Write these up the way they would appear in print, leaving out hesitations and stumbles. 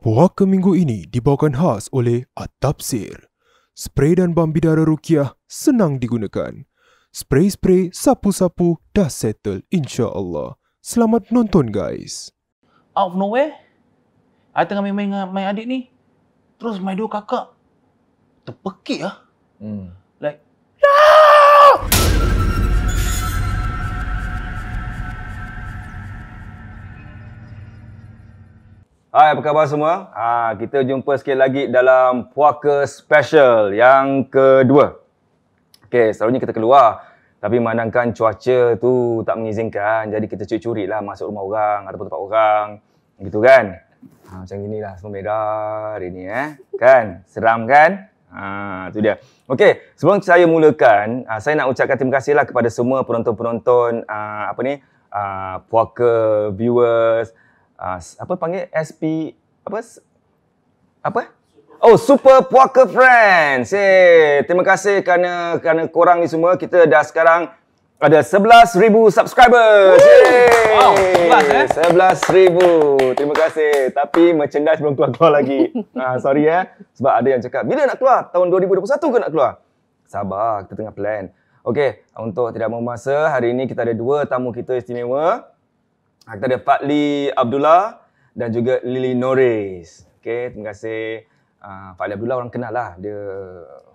Puaka minggu ini dibawakan khas oleh At-Tafsir. Spray dan balm bidara ruqyah senang digunakan. Spray-spray, sapu-sapu dah settle insya-Allah. Selamat nonton guys. Out of nowhere, I tengah main dengan my adik ni. Terus my dua kakak terpekik lah. Like, no! Hai, apa khabar semua? Kita jumpa sekali lagi dalam Puaka Special yang kedua. Okey, selalunya kita keluar. Tapi memandangkan cuaca tu tak mengizinkan, jadi kita curi-curi lah masuk rumah orang ataupun tempat orang. Gitu kan? Macam inilah, semua merah hari ni Kan? Seram kan? Tu dia. Okey, sebelum saya mulakan, saya nak ucapkan terima kasihlah kepada semua penonton-penonton Puaka viewers, apa panggil SP apa? Oh, Super Puaka Friends. Terima kasih kerana korang ni semua. Kita dah sekarang ada 11,000 subscribers. Wow, 11,000. Terima kasih. Tapi merchandise belum keluar lagi. Sorry sebab ada yang cakap, bila nak keluar? Tahun 2021 ke nak keluar? Sabar, kita tengah plan. Okey, untuk tidak membuang masa, hari ini kita ada dua tamu kita istimewa. Kita ada Fadli Abdullah dan juga Lily Norris. Okey, terima kasih. Fadli Abdullah orang kenal lah. Dia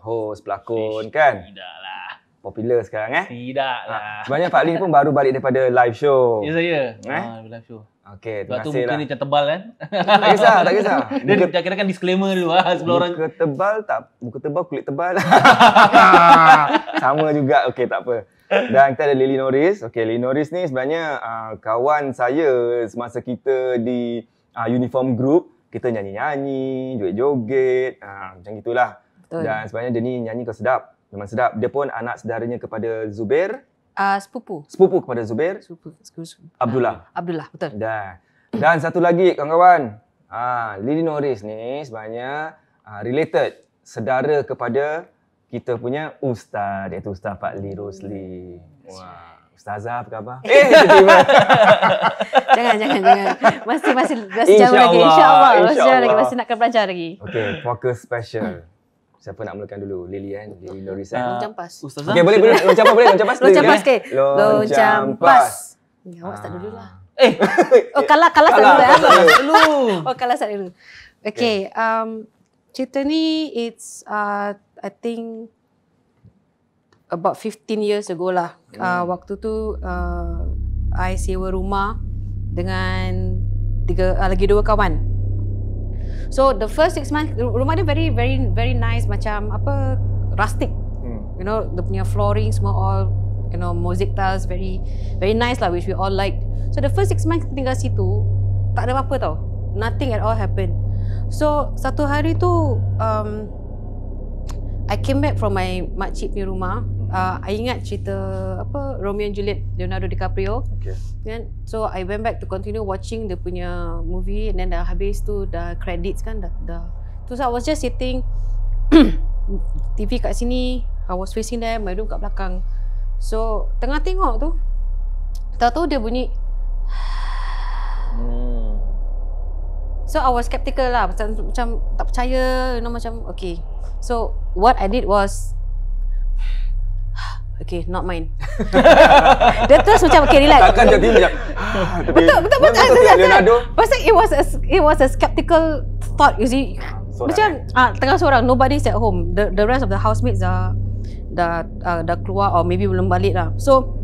host, pelakon kan? Tidak lah. Popular sekarang Tidak lah. Sebenarnya Fadli pun baru balik daripada live show. Ya saya. Live show. Okey, Sebab terima tu kasih muka lah. ni macam tebal kan? Tak kisah. Dia kira kan disclaimer dulu sebelum orang. Muka tebal, kulit tebal. Sama juga. Okey, tak apa. Dan kita ada Lily Norris. Okey, Lily Norris ni sebenarnya kawan saya semasa kita di uniform group. Kita nyanyi-nyanyi, joget-joget, macam gitulah. Betul. Dan sebenarnya dia ni nyanyi kau sedap. Memang sedap. Dia pun anak saudaranya kepada Zubair. Sepupu kepada Zubair. Abdullah, betul. Dan satu lagi kawan-kawan. Lily Norris ni sebenarnya related, saudara kepada kita punya ustaz, iaitu Ustaz Fadli Rosli. Wah, Ustazah apa khabar? Tiba-tiba. Jangan. Masih jauh lagi. InsyaAllah. Masih nakkan belajar lagi. Okey, Puaka Special. Siapa nak mulakan dulu? Lily kan? Lily Norris kan? Loncang pas. Ustazah. Okey, boleh. Loncang pas. Loncang pas ke? Loncang pas. Awak start dulu lah. Oh, kalah start dulu. Dulu. Kalah start dulu. Okay. Cerita ni, it's I think about 15 years ago lah. Waktu tu I sewa rumah dengan lagi dua kawan. So the first 6 months rumah dia very nice, macam rustic. You know, dia punya flooring semua all mosaic tiles, very nice lah, which we all like. So the first 6 months kita tinggal situ, tak ada apa-apa tau. Nothing at all happened. So satu hari tu I came back from my makcik punya rumah. I ingat cerita Romeo and Juliet, Leonardo DiCaprio. Okay. So I went back to continue watching dia punya movie, and then dah habis tu dah credits kan dah. So I was just sitting TV kat sini, I was facing there, my room kat belakang. So tengah tengok tu, tahu-tahu dia bunyi. So I was skeptical lah, macam tak percaya, macam okay. So what I did was, okay, not mine. Dia terus macam, okay, relax. Takkan jadi macam betul. Leonardo. Pasal it was a skeptical thought, you see. Macam tengah seorang, nobody's at home. The rest of the housemates dah keluar or maybe belum balik lah. So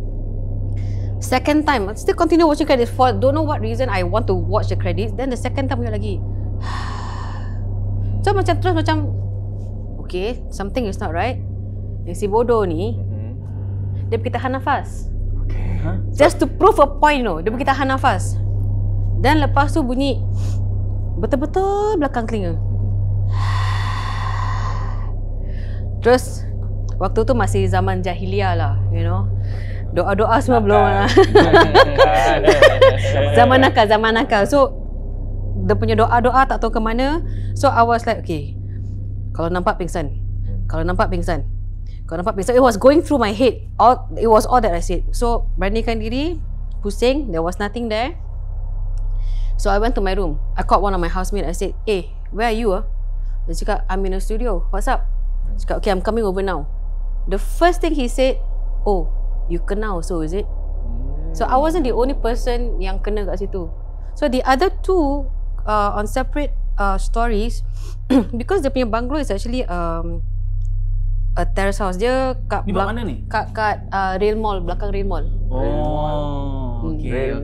second time, I still continue watching credits. For don't know what reason I want to watch the credits. Then the second time lagi. So macam okay, something is not right. Yang si bodoh ni, dia pergi tahan nafas. Okay. Just to prove a point dia pergi tahan nafas. Dan lepas tu bunyi betul-betul belakang telinga. Terus waktu tu masih zaman jahiliah lah, doa-doa semua belum lah. Zaman nakal. So dia punya doa-doa tak tahu ke mana. So I was like, okay, kalau nampak pingsan. It was going through my head. It was all that I said. So beranikan diri, pusing, there was nothing there. So I went to my room. I called one of my housemates. I said, where are you? Dia cakap, I'm in the studio. What's up? Dia cakap, okay, I'm coming over now. The first thing he said, oh, you kena also, is it? So I wasn't the only person yang kena kat situ. So the other two on separate stories, because dia punya bungalow is actually a terrace house. Dia kat Di mana ni? Kat Rail Mall, belakang Rail Mall. Oh, okay.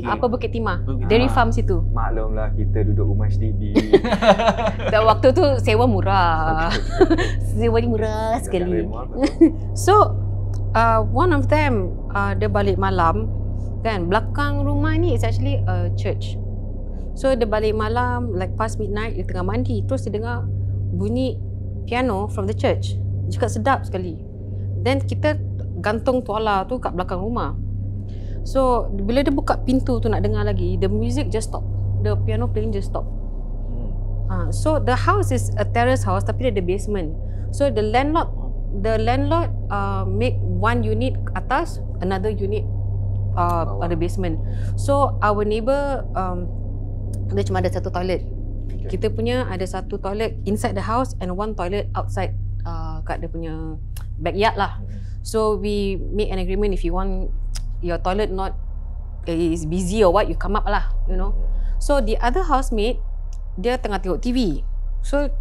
Apa Bukit Timah? Dairy Farm situ. Maklumlah kita duduk rumah HDB. Dan waktu tu sewa murah. Sewa ni murah sekali. So one of them dia balik malam kan, belakang rumah ni is actually a church. So dia balik malam like past midnight, dia tengah mandi, terus dia dengar bunyi piano from the church. Dia cakap sedap sekali. Then kita gantung tuala tu kat belakang rumah. So bila dia buka pintu tu nak dengar lagi, the music just stop. The piano playing just stop. So the house is a terrace house tapi dia ada basement. So the landlord make one unit atas, another unit pada basement. So our neighbour dia cuma ada satu toilet. Kita punya ada satu toilet inside the house and one toilet outside kat dia punya backyard lah. So we make an agreement, if you want your toilet not is busy or what, you come up lah, you know. So the other housemate dia tengah tengok TV. So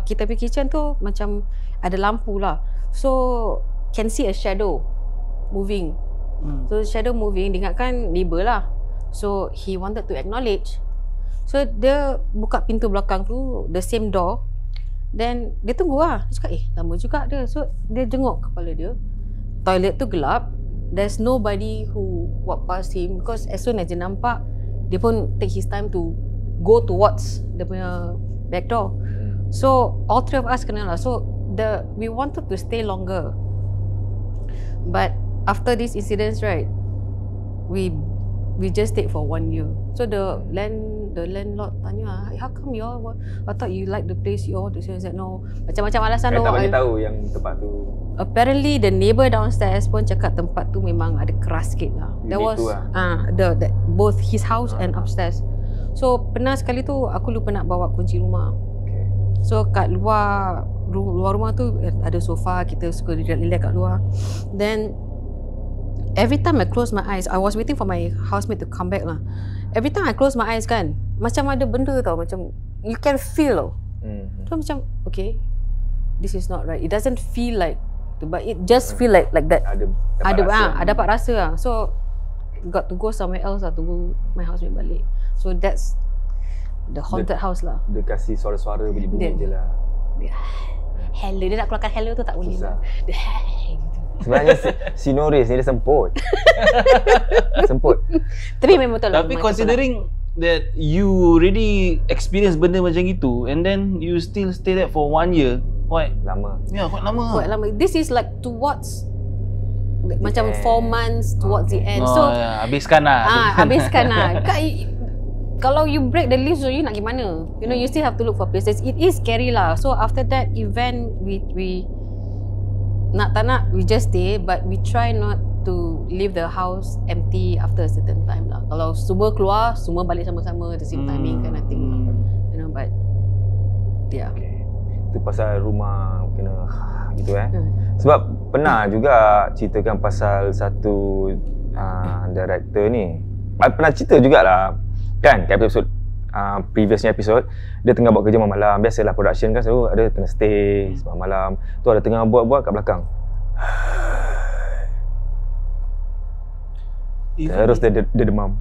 kita pergi kitchen tu macam ada lampu lah. So can see a shadow moving. So shadow moving, dia ingatkan neighbour lah. So he wanted to acknowledge. So dia buka pintu belakang tu, the same door. Then dia tunggu lah. Dia cakap lama juga dia. So dia jenguk kepala dia. Toilet tu gelap. There's nobody who walk past him, because as soon as dia nampak, dia pun take his time to go towards dia punya back door. So all three of us kena lah. So we wanted to stay longer, but after this incidents, right, we just stayed for 1 year. So the landlord tanya, how come you all, I thought you like the place, you all. They said no, macam-macam alasan. Tak bagi tahu yang tempat tu. Apparently the neighbour downstairs pun cakap tempat tu memang ada keras sikit lah. There was both his house and upstairs. So pernah sekali tu aku lupa nak bawa kunci rumah. So kat luar rumah tu ada sofa, kita suka relax kat luar. Then every time I close my eyes, I was waiting for my housemate to come back lah. Every time I close my eyes kan, macam ada benda tau, macam you can feel tau. So macam okay, this is not right. It doesn't feel like, but it just feel like that. Ada dapat rasa lah. So got to go somewhere else lah, tunggu my housemate balik. So that's the haunted house lah. Dia kasih suara-suara bunyi-bunyi je lah. Hello, dia nak keluarkan hello tu tak boleh lah. Sebenarnya si Norris ni dia semput. Semput. Tapi memang betul lah. Tapi considering that you already experience benda macam itu and then you still stay there for 1 year, quite lama. Ya, quite lama. Quite lama. This is like towards macam 4 months towards the end. So habiskan lah. Habiskan lah. Kalau you break the lease, so you nak pergi mana? You know, you still have to look for places. It is scary lah. So after that event, we nak tak nak, we just stay, but we try not to leave the house empty after a certain time lah. Kalau semua keluar, semua balik sama-sama the same timing kind of thing lah. You know, but yeah. Itu pasal rumah kena gitu Sebab pernah juga ceritakan pasal satu director ni. Pernah cerita jugalah kan, kat episode previousnya episode, dia tengah buat kerja malam. Biasalah production kan selalu ada kena stay sebab malam. Tu ada tengah buat-buat kat belakang. Terus dia demam.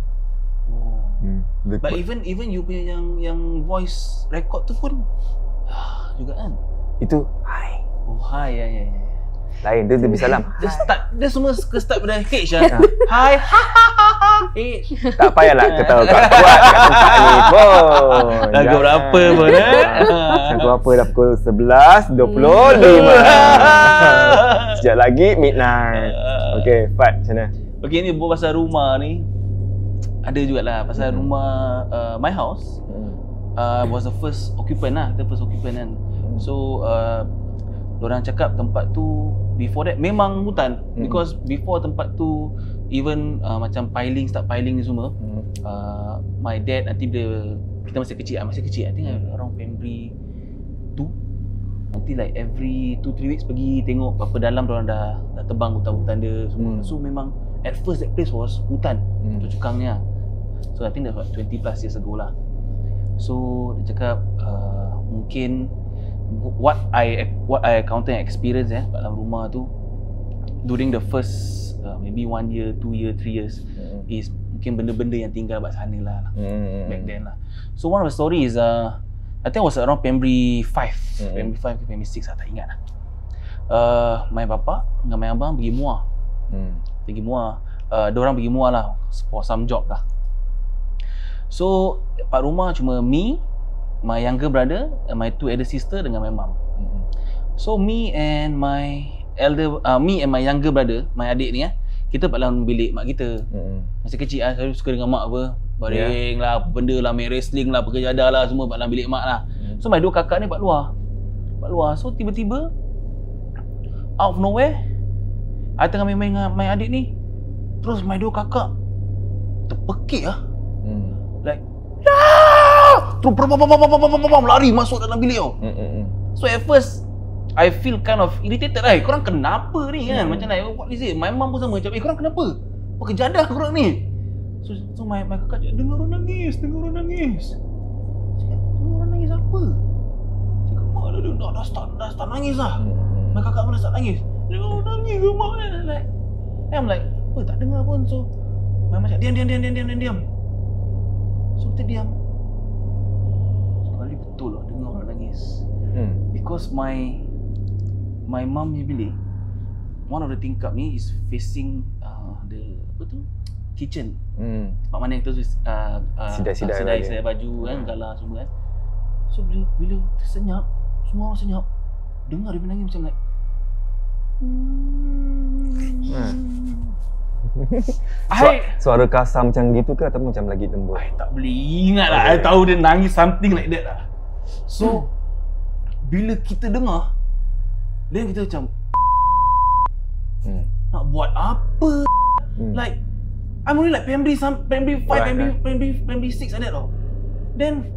But even you punya yang voice record tu pun juga kan. Itu hi. Oh hi, ya. Lain dia lebih salam. Dia semua start pada H lah. Hi. H. Tak payahlah ketawa kuat kat tempat ni pun. Lagu berapa pun Lagu apa dah pukul 11.25. Sekejap lagi midnight. Okay, Fat, macam mana? Okay, ni buat pasal rumah ni. Ada jugalah pasal rumah my house. Was the first occupant lah. Kita first occupant kan. So diorang cakap tempat tu before that memang hutan, because before tempat tu even macam start piling ni semua, my dad nanti bila kita masih kecil, I think around primary 2. Nanti like every 2-3 weeks pergi tengok berapa dalam diorang dah tebang hutan-hutan dia semua. So memang at first that place was hutan, cukangnya. So I think that's what 20 plus years ago lah. So dia cakap mungkin what I encounter and experience kat dalam rumah tu during the first maybe 1 year, 2 year, 3 years is mungkin benda-benda yang tinggal kat sana lah back then lah. So one of the story is I think it was around primary 5 primary 5 ke primary 6 tak ingat lah. My bapa dengan my abang pergi Muar. Diorang pergi Muar lah for some job lah. So kat rumah cuma me, my younger brother, my 2 elder sister dengan my mum. So me and my younger brother, my adik ni kita kat dalam bilik mak kita. Masa kecil selalu suka dengan mak apa, baring lah, apa benda lah, main wrestling lah, pekerjaan lah, semua kat dalam bilik mak lah. So my 2 kakak ni kat luar. So tiba-tiba out of nowhere, I tengah main-main dengan my adik ni, terus my 2 kakak terpekik lah. Like terus lari masuk dalam bilik tau. So at first I feel kind of irritated lah. Korang kenapa ni kan? Macam like, what is it? My mum pun sama macam, korang kenapa? Apa kejadah korang ni? So my kakak cakap, dengar orang nangis. Dengar orang nangis apa? Cakap, mak dah start nangis lah. My kakak pun dah start nangis. Dengar orang nangis ke mak kan? Like, I'm like, apa tak dengar pun. So my mum cakap, diam. So kita diam. Sekali betul lah dengar orang nangis. Because my mum punya bilik, one of the tingkap ni is facing the apa tu, kitchen. Tempat mana kita sidai baju kan, galah semua kan. So bila tersenyap, semua orang senyap, dengar dia menangis macam like Suara kasar macam gitu ke ataupun macam lagi lembut? I tak boleh ingat lah. I tahu dia nangis something like that lah. So bila kita dengar, then kita macam nak buat apa? Like I'm only like primary 5, primary 6 like that tau. Then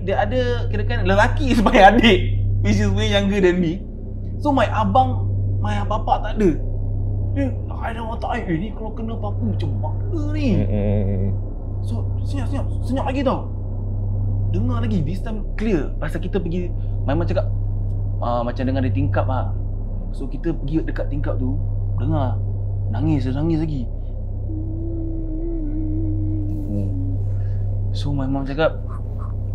dia ada kira-kira lelaki sebagai adik, which is way younger than me. So my abang, my bapa tak ada. Dia I dah watak ni kalau kena apa-apa macam mana ni. So senyap lagi tau. Dengar lagi, this time clear. Pasal kita pergi, my mum cakap macam dengar dia tingkap lah. So kita pergi dekat tingkap tu, dengar nangis lagi. So my mum cakap,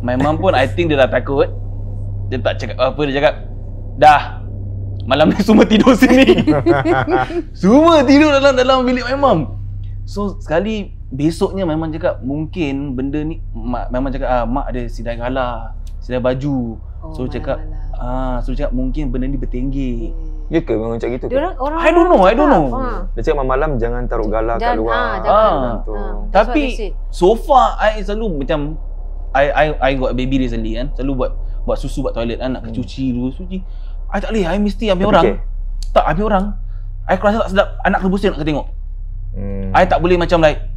my mum pun I think dia dah takut. Dia tak cakap apa, dia cakap, dah malam ni semua tidur sini. Semua tidur dalam bilik my mum. So sekali besoknya my mum cakap mungkin benda ni, my mum cakap mak ada sidai galah, sidai baju. So cakap mungkin benda ni bertenggek. Ya ke memang macam gitu ke? I don't know. Dia cakap malam jangan taruh galah kat luar. Tapi so far I selalu macam I got baby recently kan, selalu buat susu buat toilet kan, nak cuci dulu suci. I tak boleh, I mesti ambil orang. Tak ambil orang. I rasa tak sedap, anak rebus nak tengok. I tak boleh macam like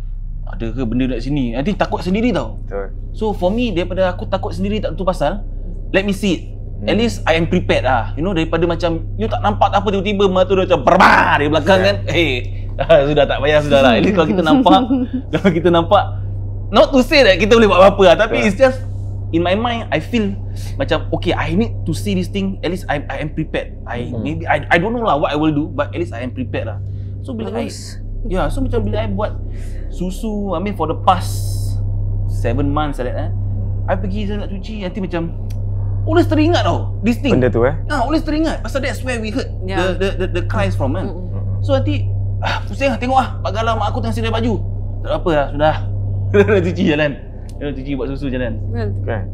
ada ke benda dekat sini. Nanti takut sendiri tau. Betul. So for me, daripada aku takut sendiri tak tentu pasal, let me see it. At least I am prepared lah. You know, daripada macam you tak nampak apa tiba-tiba mak tu dah macam berbah dari belakang kan. Sudah tak payah sudah lah. At least kalau kita nampak, not to say that kita boleh buat apa-apa lah, tapi it's just in my mind I feel macam okay, I need to see this thing. At least I am prepared. Maybe I don't know lah what I will do, but at least I am prepared lah. So bila so macam bila I buat susu, I mean for the past 7 months like that, I pergi saya nak cuci, nanti macam always teringat tau this thing. Benda tu always teringat. Pasal that's where we heard the cries from kan. So nanti pusing lah tengok pak galah mak aku tengah sidai baju. Tak apa lah, sudah. Dah cuci jalan. Dah cuci buat susu jalan.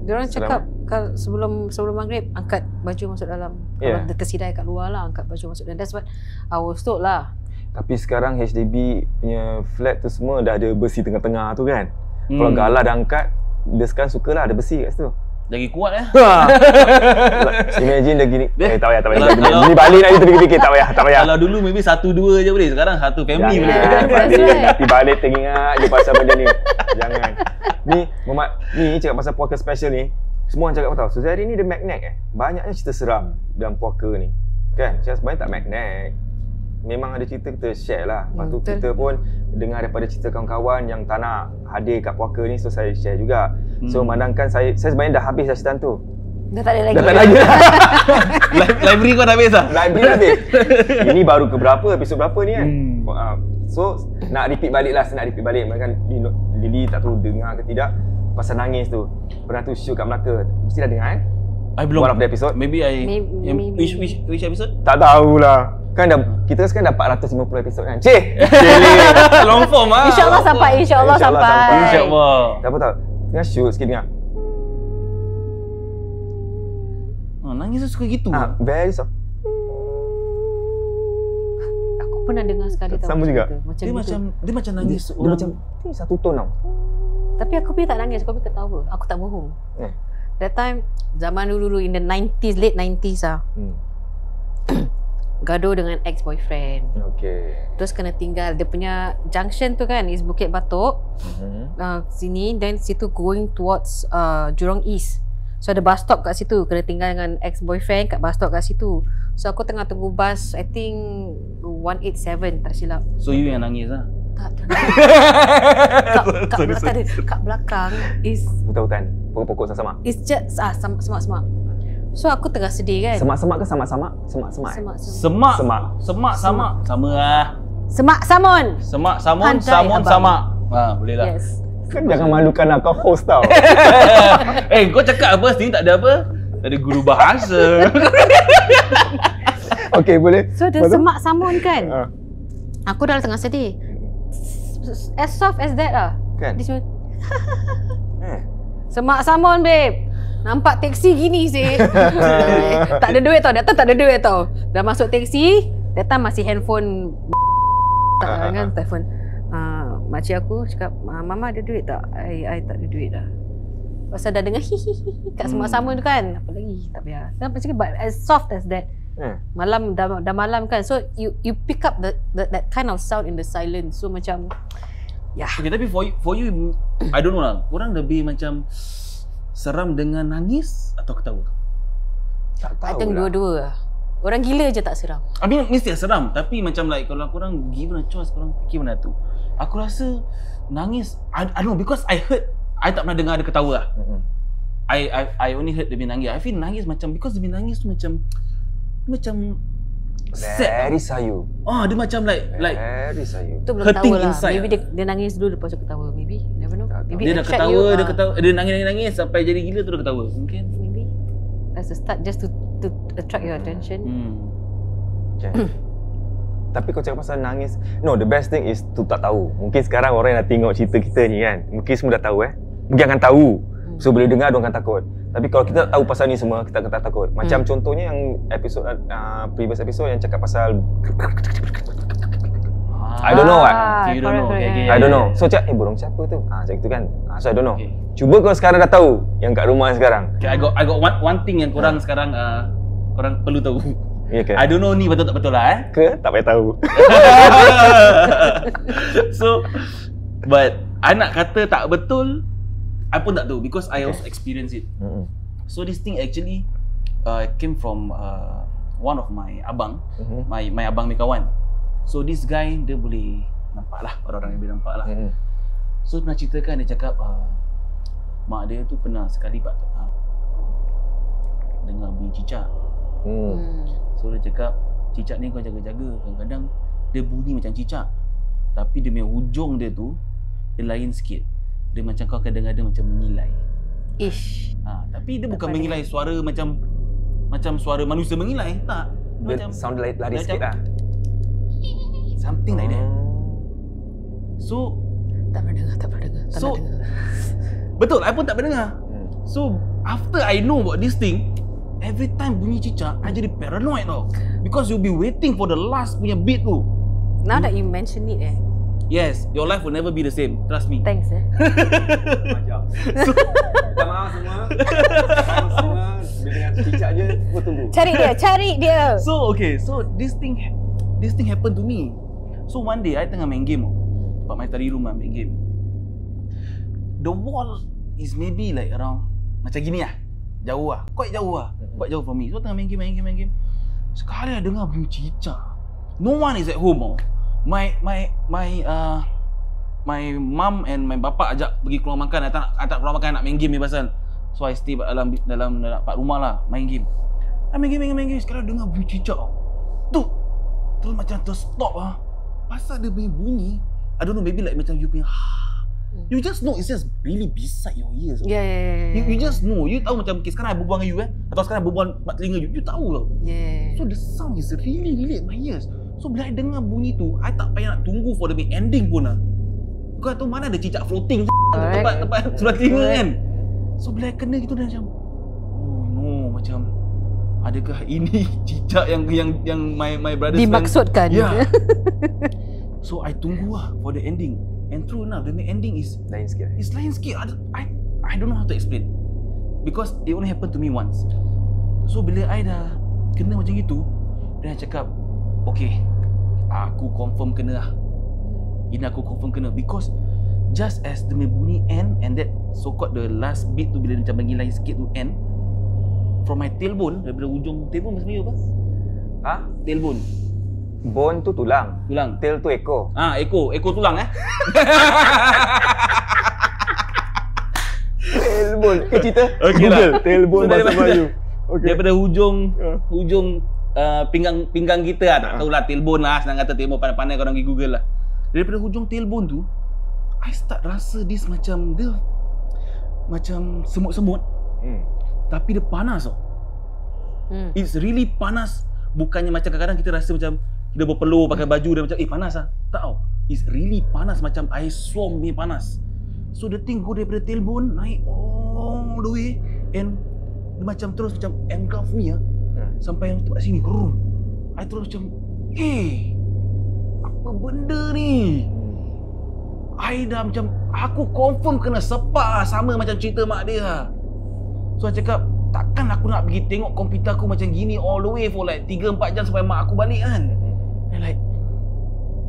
Diorang cakap kalau sebelum maghrib angkat baju masuk dalam. Kalau tersidai kat luar lah, angkat baju masuk dalam. That's what I was told lah. Tapi sekarang HDB punya flat tu semua dah ada besi tengah-tengah tu kan. Kalau galah dah angkat, dia sekarang sukalah ada besi kat situ. Lagi kuat Imagine dia gini. Tak payah. Kalau- Ni balik nak fikir-fikir. Tak payah. Kalau dulu maybe 1-2 je boleh. Sekarang satu family boleh. Nanti balik teringat je pasal benda ni. Jangan. Ni cakap pasal puaka special ni. Semua orang cakap apa tahu. Suzari ni dia magnet Banyaknya cerita seram dalam puaka ni. Kan? Saya sebenarnya tak magnet. Memang ada cerita kita share lah. Lepas tu Betul. kita pun dengar daripada cerita kawan-kawan yang tak nak hadir kat puaka ni, so saya share juga. So mandangkan saya sebenarnya dah habis dah cerita tu. Dah tak ada lagi. Dah tak lagi. Library kau dah habis lah? Library dah habis. Ini baru ke berapa, episod berapa ni kan? So nak repeat balik lah, saya nak repeat balik. Kan Lily tak tahu dengar ke tidak pasal nangis tu. Pernah tu shoot kat Melaka. Mesti dah dengar kan? I belum. One of the episode. Maybe Maybe. Which episode? Tak tahulah. Kan kita sekarang dah 450 episod kan. Long form lah. InsyaAllah sampai. InsyaAllah sampai. InsyaAllah. Tak apa tau. Tengah shoot sikit dengar. Nangis tu suka gitu. Very soft. Aku pernah dengar sekali tau. Sama juga. Macam Dia gitu. macam nangis. Dia macam satu tone tau. Tapi aku pergi tak nangis, aku pergi ketawa. Aku tak bohong. That time, zaman dulu in the 90s, late 90s lah. Gaduh dengan ex-boyfriend. Okay. Terus kena tinggal. Dia punya junction tu kan is Bukit Batok. Sini. Then situ going towards Jurong East. So ada bus stop kat situ. Kena tinggal dengan ex-boyfriend kat bus stop kat situ. So aku tengah tunggu bus, I think 187 tak silap. So you yang nangis lah? Tak. Kat belakang is Hutan-hutan. Pokok-pokok sama-sama. it's just semak-semak. So aku tengah sedih kan. Semak-semak ke sama-sama? Semak-semak. Semak. Semak. Semak sama. Sama lah. Semak Samun. Semak samun, Pandai, samun abang. sama. Boleh lah. Yes. Kan jangan malukan aku host tau. Kau cakap apa? Sini tak ada apa? Tak ada guru bahasa. Okay, boleh. So the Betul? Semak Samun kan. Aku dah tengah sedih. As soft as that lah. Kan? Dia cuma Semak Samun babe. Nampak teksi gini sih. Tak ada duit tau. Datang tak ada duit tau. Dah masuk teksi, datang masih handphone kan telefon. Makcik aku cakap, Mama ada duit tak? I tak ada duit dah. Pasal dah dengar hihihi kat Semak Samun tu kan. Apa lagi? Tak payah. Kenapa cakap but as soft as that. Malam dah malam kan. So you pick up that kind of sound in the silence. So macam Okay, tapi for you, I don't know lah. Korang lebih macam seram dengan nangis atau ketawa? Tak I tahu think lah. dua-dua lah. Orang gila je tak seram. I mean, mesti seram. Tapi macam like kalau korang given a choice, korang fikir mana tu? Aku rasa nangis, I don't know, because I heard, I tak pernah dengar dia ketawa lah. I only heard dia punya nangis. I feel nangis macam, because dia punya nangis tu macam sad. Very sayu. Dia macam like Very sayu. Tu belum Hurting tahu lah. inside Maybe dia nangis dulu lepas tu ketawa. Maybe. Never know. Maybe dia dah attract ketawa, you, dia ketawa, dia nangis sampai jadi gila tu dia ketawa. Mungkin. Maybe. That's the start just to attract your attention. Okay. Tapi kau cakap pasal nangis. No, the best thing is tu tak tahu. Mungkin sekarang orang yang nak tengok cerita kita ni kan, mungkin semua dah tahu Mungkin akan tahu. So boleh dengar, diorang akan takut. Tapi kalau kita tak tahu pasal ni semua, kita akan tak takut. Macam contohnya yang episod previous episode yang cakap pasal I don't know Okay, you don't know. Okay, I don't know. So cakap, burung siapa tu? Macam itu kan. So I don't know. Okay. Cuba kau sekarang dah tahu yang kat rumah sekarang. Okay, I got one thing yang korang sekarang korang perlu tahu. Ya ke? I don't know ni betul tak betul lah Ke? Tak payah tahu. So, but I nak kata tak betul, I pun tak tahu because I also experience it. So this thing actually came from one of my abang, my abang ni kawan. So this guy dia boleh nampak lah, orang-orang yang boleh nampak lah. So pernah ceritakan, dia cakap mak dia tu pernah sekali dengar bunyi cicak. So dia cakap cicak ni kau jaga-jaga, kadang-kadang dia bunyi macam cicak tapi dia punya hujung dia tu dia lain sikit. Dia macam kau kadang-kadang macam mengilai. Ish. Tapi dia bukan mengilai suara macam suara manusia mengilai, tak. Dia Macam sound lari dia sikit lah. something like that. So Tak pernah dengar. Tak So- pernah dengar. betul, I pun tak pernah dengar. So after I know about this thing, every time bunyi cicak, I jadi paranoid tau. Because you'll be waiting for the last punya beat tu. Now that you mention it Yes, your life will never be the same. Trust me. thanks So, minta maaf semua. Aku tunggu. Cari dia. So this thing happened to me. So one day I tengah main game. Tempat my study room main game. The wall is maybe like around macam gini lah. Jauh lah. Quite jauh from me. So tengah main game. Sekali I dengar bunyi cicak. No one is at home. My mum and my bapa ajak pergi keluar makan. I tak keluar makan, nak main game ni pasal. So I stay dalam part rumah lah, main game. I main game. Sekarang dengar bunyi cicak. Tu. Terus macam terstop lah. Pasal dia punya bunyi, I don't know, maybe like macam you punya you just know it's just really beside your ears. Yeah. You just know. You tahu macam sekarang I berbual dengan you atau sekarang I berbual kat telinga you tahu tau. Yeah. So the sound is really at my ears. So bila I dengar bunyi tu, I tak payah nak tunggu for the ending pun lah. Kau tahu mana ada cicak floating tempat sebelah telinga kan. So bila I kena gitu dah macam, oh no, macam adakah ini cicak yang my brother dimaksudkan? Yeah. So I tunggu lah for the ending. And true enough, the ending is Lain sikit. It's lain sikit. I don't know how to explain. Because it only happened to me once. So bila I dah kena macam gitu, then I cakap, okay, aku confirm kena lah. Ini aku confirm kena. Because just as the bunyi end and that so called the last bit tu bila dia macam bagi lain sikit tu end, from my tailbone, daripada ujung tailbone bahasa Melayu apa? Tailbone. Bone tu tulang. Tail tu ekor. Ekor tulang Tailbone. Kau cerita? Okay Google lah. tailbone So, bahasa Melayu. Okay. Daripada hujung pinggang kita lah, tak tahulah tailbone lah, senang kata tailbone, pandai-pandai korang pergi Google lah. Daripada hujung tailbone tu, I start rasa this macam dia macam semut-semut. Tapi dia panas tau. It's really panas. Bukannya macam kadang-kadang kita rasa macam kita berpeluh pakai baju dan macam panas lah. Tak tau. It's really panas, macam air swam punya panas. So the thing go daripada tailbone naik all the way and dia macam terus macam engulf me sampai yang tempat sini. I terus macam apa benda ni? I dah macam aku confirm kena sepak sama macam cerita mak dia. So I cakap, takkan aku nak pergi tengok komputer aku macam gini all the way for like 3-4 jam sampai mak aku balik kan. And like,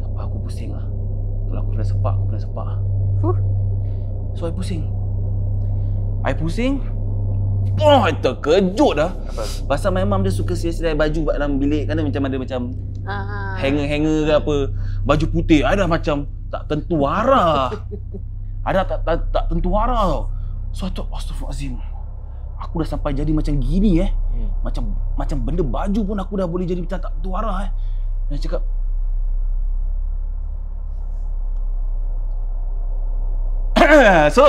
tak apa, aku pusing lah. Kalau aku kena sepak, aku kena sepak lah. So I pusing. I terkejut dah. Apa? Pasal my mum dia suka silai-silai baju dalam bilik kan, dia macam ada macam hanger ke apa. Baju putih, I dah macam tak tentu arah. Ada tak tentu arah tau. So I thought, astaghfirullahalazim. Aku dah sampai jadi macam gini Macam benda baju pun aku dah boleh jadi macam tak tentu arah Dan cakap, so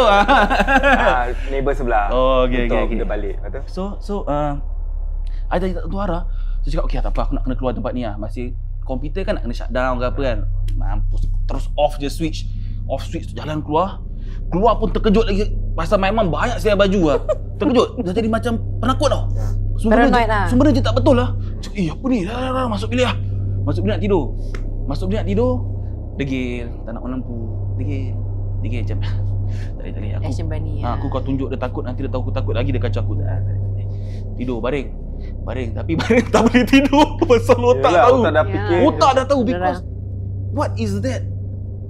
neighbor sebelah. Oh, okay. Kita balik. Betul? So I dah tak tentu arah. So cakap, okay tak apa, aku nak kena keluar tempat ni lah. Masih komputer kan nak kena shutdown ke apa kan. Mampus, terus off je switch. Off switch, jalan keluar pun terkejut lagi. Pasal my mum banyak silai baju lah. Terkejut, dah jadi macam penakut tau. Sumber je tak betul lah. Cakap, apa ni? Dah, masuk bilik lah. Masuk bilik nak tidur. Degil, tak nak on lampu. Degil macam tadi aku Action bunny aku kau tunjuk dia takut, nanti dia tahu aku takut lagi, dia kacau aku. Tidur, baring. Tapi baring tak boleh tidur. Pasal otak tahu. Otak dah fikir. Otak dah tahu because what is that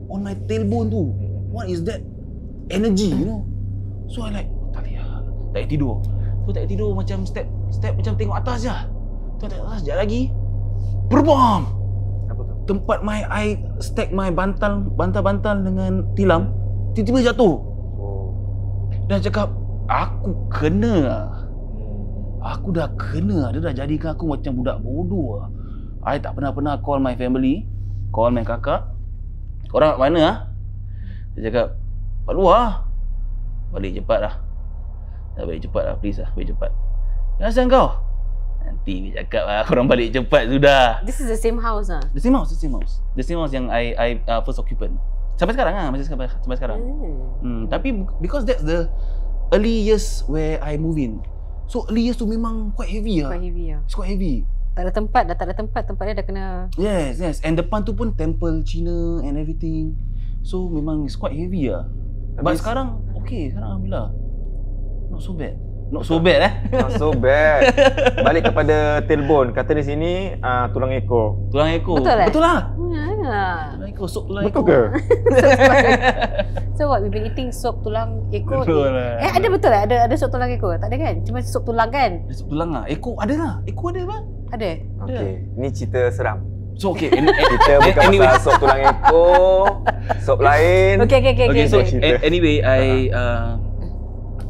on my tailbone tu? What is that energy, you know? So I like, tak boleh tidur. So tak tidur, macam step macam tengok atas je. Tengok atas, sekejap lagi berbom. Apa tu? Tempat I stack my bantal dengan tilam, tiba-tiba jatuh. Dan cakap, aku kena. Aku dah kena. Dia dah jadikan aku macam budak bodoh. I tak pernah call my family, call my kakak. Korang kat mana ah? Dia cakap, kat luar. Balik cepat lah. Please lah, balik cepat. Kenapa kau? Nanti dia cakap lah, korang balik cepat sudah. This is the same house ah. The same house yang I first occupant. Sampai sekarang lah, masih sampai sekarang. Tapi because that's the early years where I move in. So early years tu memang quite heavy lah. It's quite heavy. Tak ada tempat dia dah kena. Yes. And depan tu pun temple Cina and everything. So memang it's quite heavy lah. But sekarang okay, sekarang alhamdulillah. Not so bad. Not so bad Not so bad. Balik kepada tailbone. Kata di sini tulang ekor. Tulang ekor. Betul Betul lah. Ya. Tulang ekor, sup tulang Betul ekor. ke? So what, we've been eating sup tulang ekor. Betul lah. Ada betul lah? Ada sup tulang ekor? Tak ada kan? Cuma sup tulang kan? Sup tulang lah. Ekor ada lah. Ekor ada bang. Ada? Okey, ni cerita seram. So okay. Kita bukan anyway. pasal sop tulang ekor, sop lain. Okay, so Cerita. anyway, I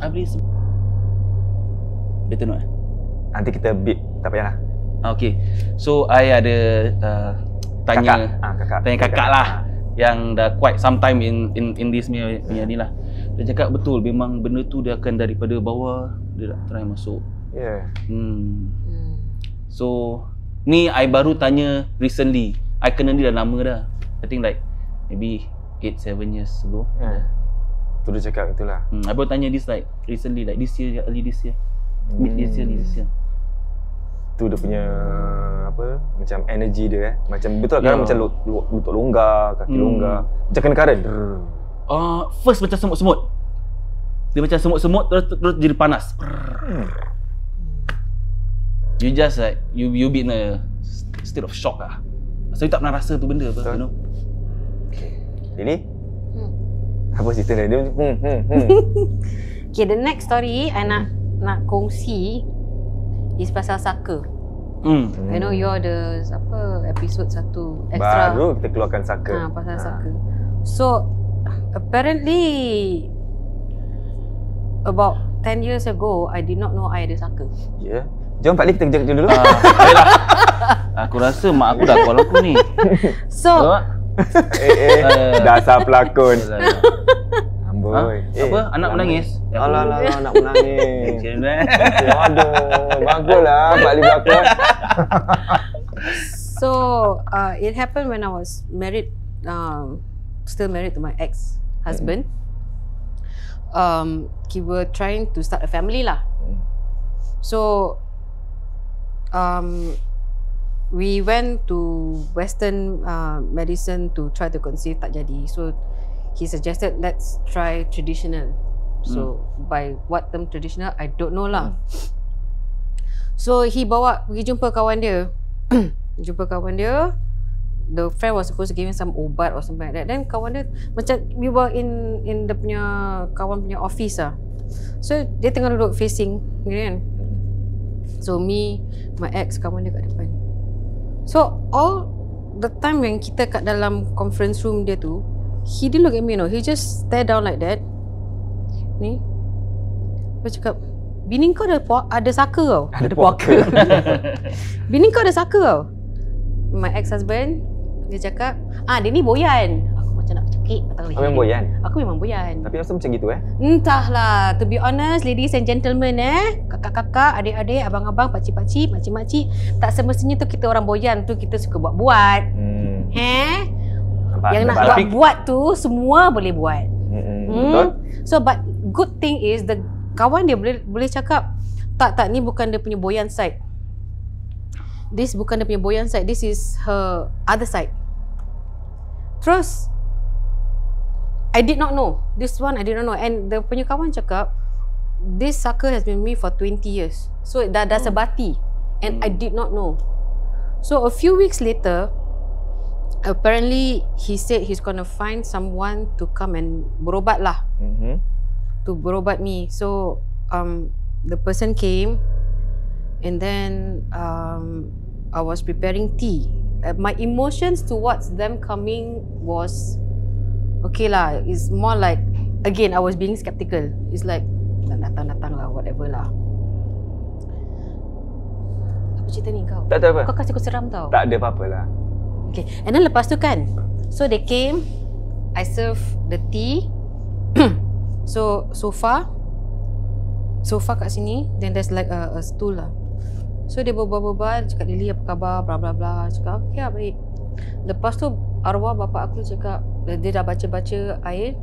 beli betul tak? Nanti kita beep, tak payahlah. Okay. So I ada tanya kakak lah yang dah quite some time in this punya ni lah. Dia cakap betul memang benda tu dia akan daripada bawah dia nak try masuk. Yeah. So ni I baru tanya recently. I kena ni dah lama dah. I think like maybe 8-7 years ago. Yeah. Tu dia cakap itulah. I baru tanya this like recently, like this year, early this year. Mid this year. Tu dia punya apa, macam energy dia macam betul kan, macam lutut longgar, kaki longgar, macam kena current. First macam semut-semut. Dia macam semut-semut terus jadi panas. You just like you be in a state of shock lah. Pasal you tak pernah rasa tu benda apa, you know. Ini apa cerita dia? Okay, the next story I nak kongsi is pasal saka. I know you're the episode 1 extra. Baru kita keluarkan saka. Pasal saka. So apparently about 10 years ago I did not know I ada saka. Ya. Jom Pak Lee kita kerja dulu. Baiklah. Aku rasa mak aku dah call aku ni. So dasar pelakon. Amboi. Apa? Anak menangis? Alah, anak menangis. Aduh, baguslah Pak Lee berlakon. So it happened when I was married, still married to my ex-husband. We were trying to start a family lah. So we went to Western medicine to try to conceive, tak jadi. So he suggested let's try traditional. So by what term traditional I don't know lah. So he bawa pergi jumpa kawan dia. The friend was supposed to give him some ubat or something like that. Then kawan dia macam we were in the punya kawan punya office lah. So dia tengah duduk facing gitu kan. So me, my ex, kawan dia kat depan. So all the time when kita kat dalam conference room dia tu, he didn't look at me, no. He just stare down like that. Ni. Dia cakap, bini kau ada saka tau. Ada puaka. Bini kau ada saka tau. My ex-husband, dia cakap, dia ni boyan. Aku macam nak cekik. Kau memang boyan? Aku memang boyan. Tapi asal macam gitu Entahlah, to be honest, ladies and gentlemen kakak-kakak, adik-adik, abang-abang, pakcik-pakcik, makcik-makcik, tak semestinya tu kita orang boyan tu kita suka buat-buat. Yang nak buat tu semua boleh buat. Betul. So but good thing is the kawan dia boleh cakap tak ni bukan dia punya boyan side. This bukan dia punya boyan side, this is her other side. Terus I did not know. This one I did not know. And the punya kawan cakap, this sucker has been with me for 20 years. So dah sebati. And I did not know. So a few weeks later, apparently he said he's gonna find someone to come and berobat lah. To berobat me. So the person came, and then I was preparing tea. My emotions towards them coming was okay lah. It's more like, again, I was being skeptical. It's like datang lah, whatever lah. Apa cerita ni kau? Tak apa. Kau kasi aku seram tau. Tak ada apa-apa lah. Okay, and then lepas tu kan, so they came, I serve the tea. So sofa kat sini, then there's like a stool lah. So dia berbual-bual, cakap, Lily apa khabar, bla bla bla. Cakap, okay lah, baik. Lepas tu arwah bapa aku cakap, dia dah baca-baca air.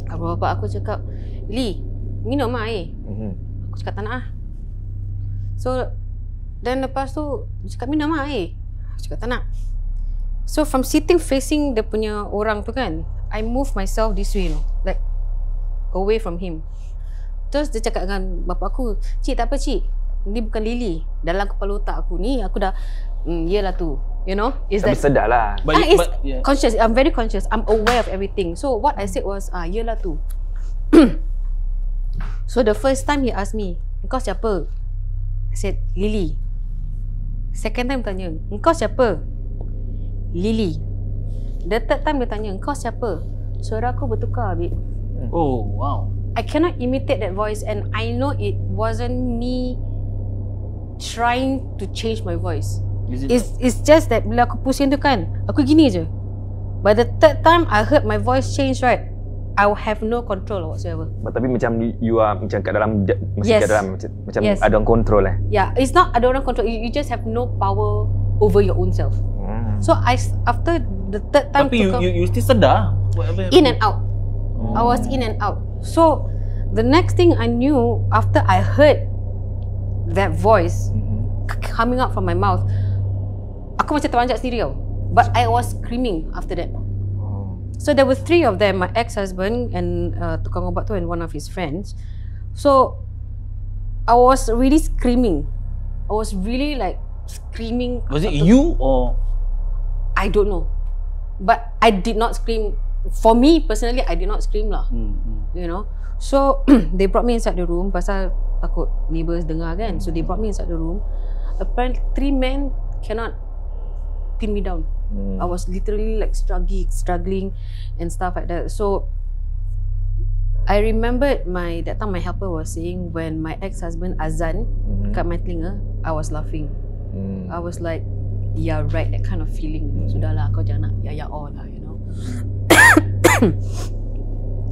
Arwah bapa aku cakap, Lily, minum lah air. Aku cakap tak nak lah. So then lepas tu dia cakap, minum lah air. Aku cakap tak nak. So from sitting facing dia punya orang tu kan, I move myself this way, like away from him. Terus dia cakap dengan bapak aku, "Cik, tak apa cik. Ni bukan Lily." Dalam kepala otak aku ni, aku dah, yelah tu. You know? Is Tapi that sedar lah. it's yeah. conscious. I'm very conscious. I'm aware of everything. So what I said was, yelah tu. So the first time he asked me, "Engkau siapa?" I said, "Lily." Second time tanya, "Engkau siapa?" "Lily." The third time dia tanya, "Engkau siapa?" Suara aku bertukar, babe. Oh, wow. I cannot imitate that voice, and I know it wasn't me trying to change my voice. Is it It's just that bila aku pusing tu kan, aku gini je. But the third time I heard my voice change, right, I will have no control whatsoever. Tapi macam you are macam kat dalam, masih Yes. kat dalam macam Yes. ada orang control Yeah, it's not ada orang control. You just have no power over your own self. So after the third time Tapi to come, you still sedar? Whatever in and out. I was in and out. So the next thing I knew after I heard that voice coming out from my mouth, aku macam terpanjat sendiri tau. But I was screaming after that. So there were 3 of them, my ex-husband and tukang ubat tu and one of his friends. So I was really screaming. I was really like screaming. Was it you or? I don't know. But I did not scream. For me personally, I did not scream lah. You know. So they brought me inside the room pasal takut neighbours dengar kan. So they brought me inside the room. Apparently 3 men cannot pin me down. I was literally like struggling and stuff like that. So I remembered that time my helper was saying when my ex-husband azan kat my telinga, I was laughing. I was like, yeah, right, that kind of feeling. Sudahlah, kau jangan nak ya all lah, you know.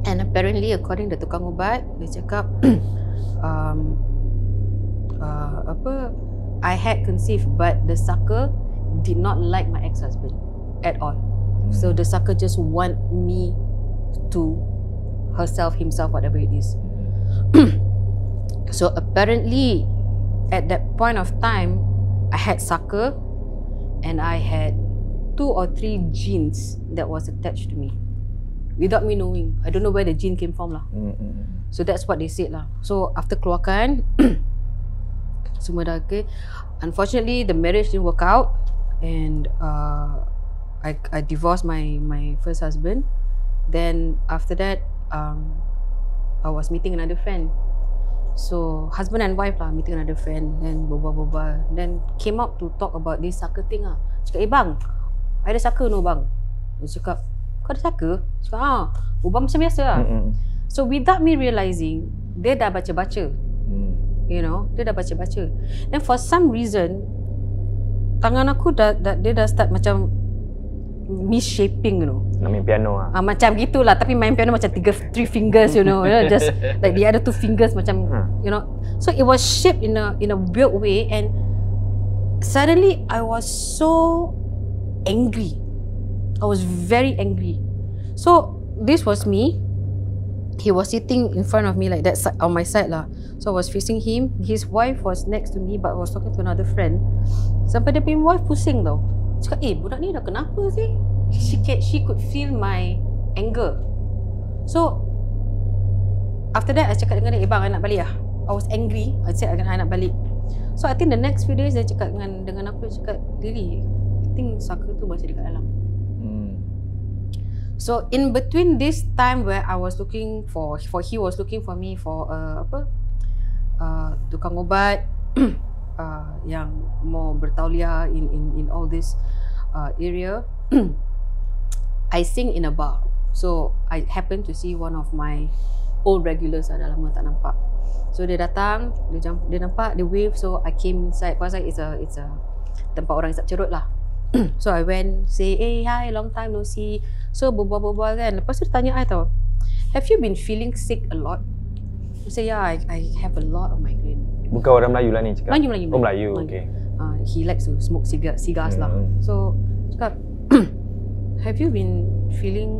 And apparently according to tukang ubat, dia cakap I had conceived, but the sucker did not like my ex-husband at all. So the sucker just want me to herself, himself, whatever it is. So apparently at that point of time, I had sucker and I had 2 or 3 genes that was attached to me without me knowing. I don't know where the gene came from lah. So that's what they said lah. So after keluarkan, semua dah okay. Unfortunately, the marriage didn't work out, and I divorced my first husband. Then after that, I was meeting another friend. So husband and wife lah, meeting another friend. Then berbual-bual. Then came up to talk about this sucker thing lah. Cakap, bang, I ada sucker no bang. Dia cakap, kau ada sucker? Cakap, berbual macam biasa lah. So without me realising, dia dah baca-baca. You know, dia dah baca-baca. Then for some reason, tangan aku dia dah start macam misshaping, you know. Nak main piano lah. Macam gitulah, tapi main piano macam 3 fingers, you know, just like the other 2 fingers macam, you know. So it was shaped in a weird way, and suddenly I was so angry. I was very angry. So this was me. He was sitting in front of me like that, on my side lah. So I was facing him. His wife was next to me, but I was talking to another friend. Sampai dia punya wife pusing tau. Cakap, budak ni dah kenapa sih? She could feel my anger. So after that, I cakap dengan dia, bang, I nak balik lah. I was angry. I said, I nak balik. So I think the next few days, dia cakap dengan aku, dia cakap, Lily, I think sucker tu masih dekat dalam. So in between this time where I was looking for he was looking for me for tukang ubat yang mau bertauliah in all this area, I sing in a bar. So I happened to see one of my old regulars, dah lama tak nampak. So dia datang, dia nampak, dia wave. So I came inside. Pasal it's a tempat orang isap cerut lah. So I went, say, hi, long time no see. So berbual-bual kan. Lepas tu dia tanya I tau, have you been feeling sick a lot? I say, yeah, I have a lot of migraine. Bukan orang Melayu lah ni cakap? Melayu. Oh, Melayu. Okay. He likes to smoke cigars lah. So cakap, have you been feeling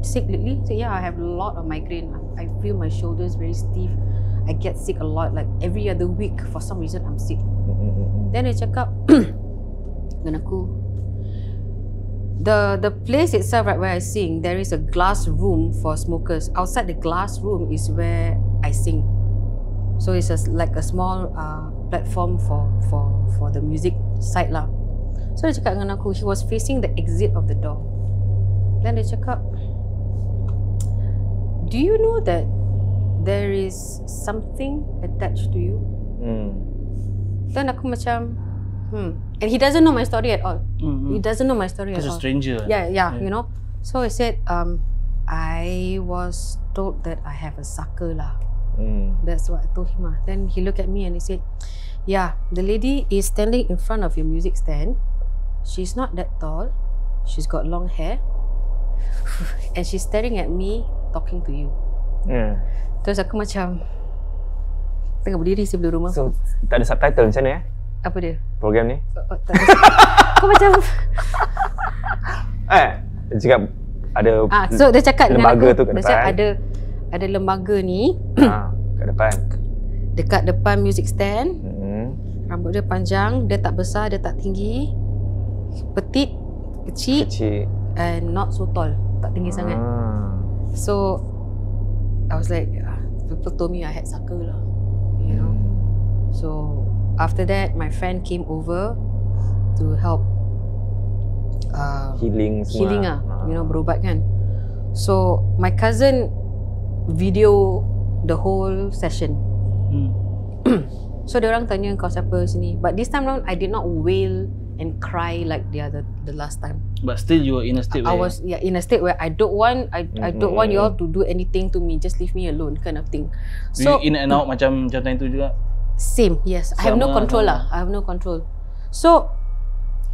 sick lately? I say, yeah, I have a lot of migraine. I feel my shoulders very stiff. I get sick a lot, like every other week. For some reason, I'm sick. Then dia cakap dengan aku, the place itself, right where I sing, there is a glass room for smokers. Outside the glass room is where I sing. So it's like a small platform for the music side lah. So dia cakap dengan aku, he was facing the exit of the door. Then dia cakap, do you know that there is something attached to you? Then aku macam, and he doesn't know my story at all. He doesn't know my story Because at a all. stranger. Yeah, you know. So I said, I was told that I have a sucker lah. That's what I told him lah. Then he looked at me and he said, yeah, the lady is standing in front of your music stand. She's not that tall. She's got long hair. And she's staring at me, talking to you. Terus aku macam tengah berdiri sebelum rumah. So, tak ada subtitle macam mana Apa dia? program ni? Tak ada. Aku macam Dia cakap ada so dia cakap dengan lembaga aku, tu kat dia cakap depan. ada lembaga ni Kat depan. dekat depan music stand. Rambut dia panjang, dia tak besar, dia tak tinggi. Petit, kecil and not so tall. Tak tinggi sangat. So I was like, people told me I had sucker lah, you know. So after that, my friend came over to help Healing semua. healing lah, you know, berubat kan. So my cousin video the whole session. So diorang tanya kau siapa sini, but this time round I did not wail and cry like the last time. But still you were in a state I where was in a state where I don't want don't want you all to do anything to me, just leave me alone kind of thing. so So in and out macam time tu juga. same, yes. I have no control lah. I have no control. So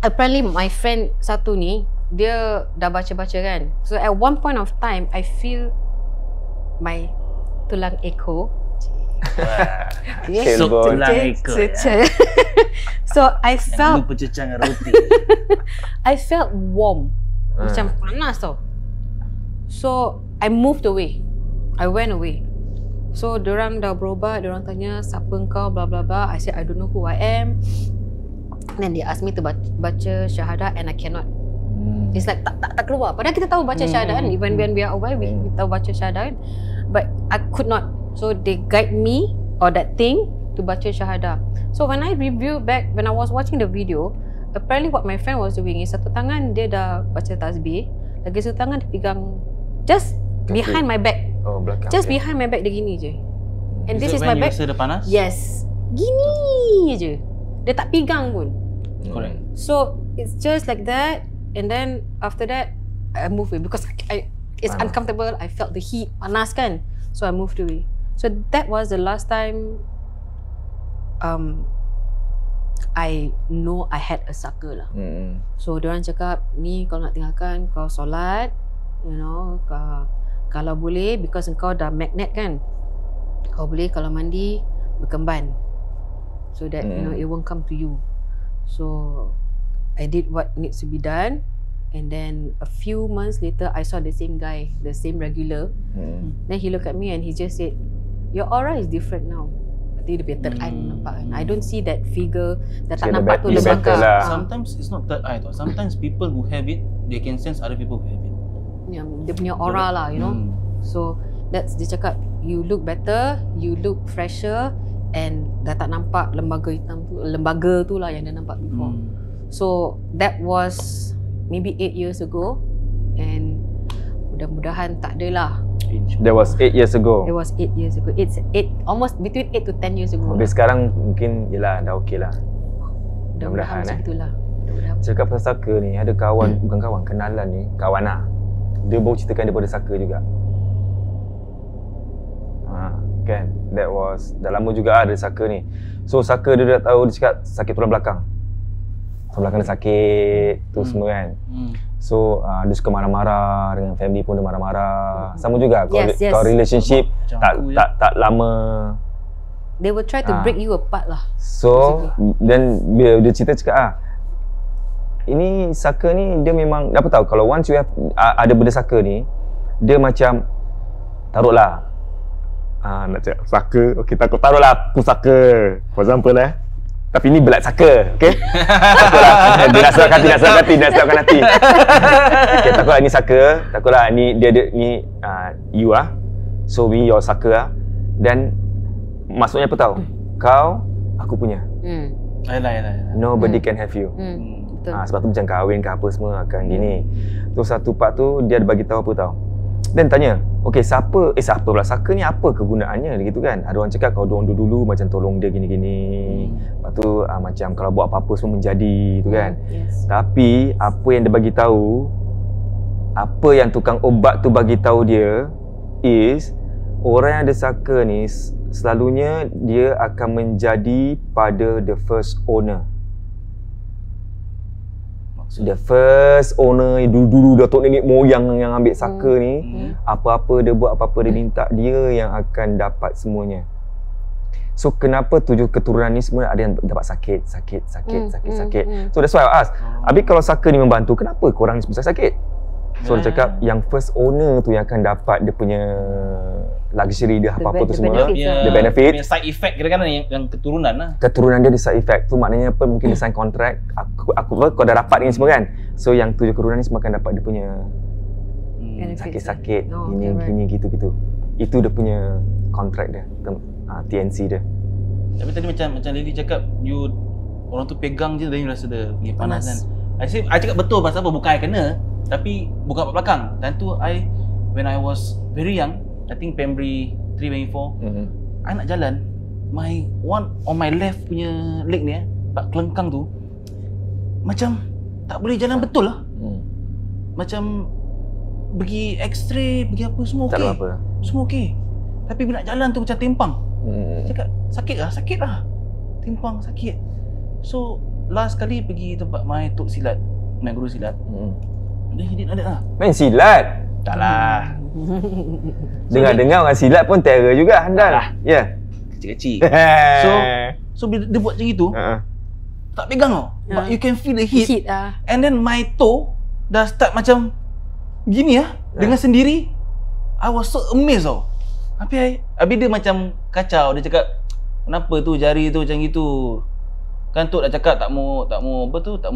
apparently my friend satu ni, dia dah baca-baca kan. So at one point of time I feel my tulang ekor. So, tulang ekor, ya. So I felt Lu pececang roti. I felt warm. Macam panas tau. So I moved away. I went away. So diorang dah berubat, diorang tanya siapa engkau, blah blah blah. I said I don't know who I am. Then they asked me to baca syahadat and I cannot. It's like tak keluar. Padahal kita tahu baca syahadat kan. Even when we are away, we tahu baca syahadat kan. But I could not. So they guide me or that thing to baca syahadah. So when I review back, when I was watching the video, apparently what my friend was doing is satu tangan dia dah baca tasbih, lagi satu tangan dia pegang just behind my back. Oh, belakang. Just behind my back dia gini je. And this is my back. Rasa dia panas? Yes. Gini je. Dia tak pegang pun. Correct. So it's just like that, and then after that I moved away because it's uncomfortable. I felt the heat, panas kan. So I moved away. So that was the last time I know I had a sucker lah. So diorang cakap, ni kalau nak tinggalkan, kau solat, you know, kalau boleh, because engkau dah magnet kan, kau boleh kalau mandi berkemban, so that you know it won't come to you. So I did what needs to be done, and then a few months later I saw the same guy, the same regular. Then he looked at me and he just said, your aura is different now. Dia punya third eye nampak kan. I don't see that figure, dah tak nampak tu lembaga. Sometimes it's not third eye tau. Sometimes people who have it, they can sense other people who have it. Dia punya aura lah, you know. So that's, dia cakap, you look better, you look fresher, and dah tak nampak lembaga hitam tu, lembaga tu lah yang dia nampak before. So that was maybe 8 years ago, and mudah-mudahan tak ada lah. That was 8 years ago. It was 8 years ago. It's almost between 8 to 10 years ago. Habis sekarang mungkin yelah dah okey lah. Mudah-mudahan macam itulah. Cakap pasal saka ni, ada kawan, bukan kawan, kenalan ni, kawan lah. Dia baru ceritakan daripada saka juga. Kan, that was, dah lama juga ada saka ni. So saka dia dah tahu, dia cakap sakit tulang belakang. Tulang belakang dia sakit, tu semua kan. So dia suka marah-marah, dengan family pun dia marah-marah. Sama juga kalau relationship tak lama, they will try to break you apart lah. So dan bila dia cerita cakap ini saka ni dia memang apa tahu, kalau once you have ada benda saka ni, dia macam taruhlah nak cakap saka, okey taruhlah aku saka for example tapi ni belat saka, okey? Takutlah dia nak siapkan hati. Okey, takutlah ni saka, takutlah ni dia ni you so we your saka then Maksudnya apa tahu? Kau, aku punya. Yalah. Nobody can have you. Betul. Sebab tu macam kahwin ke apa semua akan gini. Tu satu part tu dia ada bagi tahu apa tahu. Dan tanya, okey siapa pula Saka ni apa kegunaannya gitu kan? Ada orang cakap kau dulu macam tolong dia gini-gini. Lepas tu macam kalau buat apa-apa semua menjadi tu kan. Yes. Tapi apa yang dia bagi tahu, apa yang tukang ubat tu bagi tahu dia is orang yang ada Saka ni selalunya dia akan menjadi pada the first owner. The first owner dulu Datuk nenek moyang yang ambil Saka ni, apa-apa dia buat, apa-apa dia minta, dia yang akan dapat semuanya. So kenapa 7 keturunan ni semua ada yang dapat sakit. So that's why I ask, Habis kalau Saka ni membantu, kenapa korang ni semua sakit? So dia cakap yang first owner tu yang akan dapat dia punya luxury dia, apa-apa tu semua, the benefit. Punya side effect kira-kira yang keturunan lah. Keturunan dia ada side effect tu, maknanya apa, mungkin dia sign contract, kau dah rapat ni semua kan. So yang 7 keturunan ni semua akan dapat dia punya sakit-sakit, gini gitu-gitu. Itu dia punya contract dia, TNC dia. Tapi tadi macam Lily cakap, orang tu pegang je dan you rasa dia punya panas kan. I cakap betul pasal apa, bukan I kena, tapi bukan kat belakang. Dan tu when I was very young, I think primary 3, primary 4, I nak jalan, one on my left punya leg ni pak kelengkang tu macam tak boleh jalan betul lah. Macam pergi x-ray, pergi apa semua okey. Tak ada apa. Semua okey. Tapi bila nak jalan tu macam timpang. Cakap sakit lah. Timpang sakit. So last kali pergi tempat my tok silat, my guru silat. Dia hidup ada lah. Main silat? Tak lah. Dengar-dengar orang silat pun terror juga handal. Ya. Kecil-kecil. So bila dia buat macam itu, tak pegang tau. But you can feel the heat. And then my toe dah start macam gini dengan sendiri. I was so amazed tau. Habis dia macam kacau. Dia cakap, kenapa tu jari tu macam gitu? Kan Tok dah cakap tak mau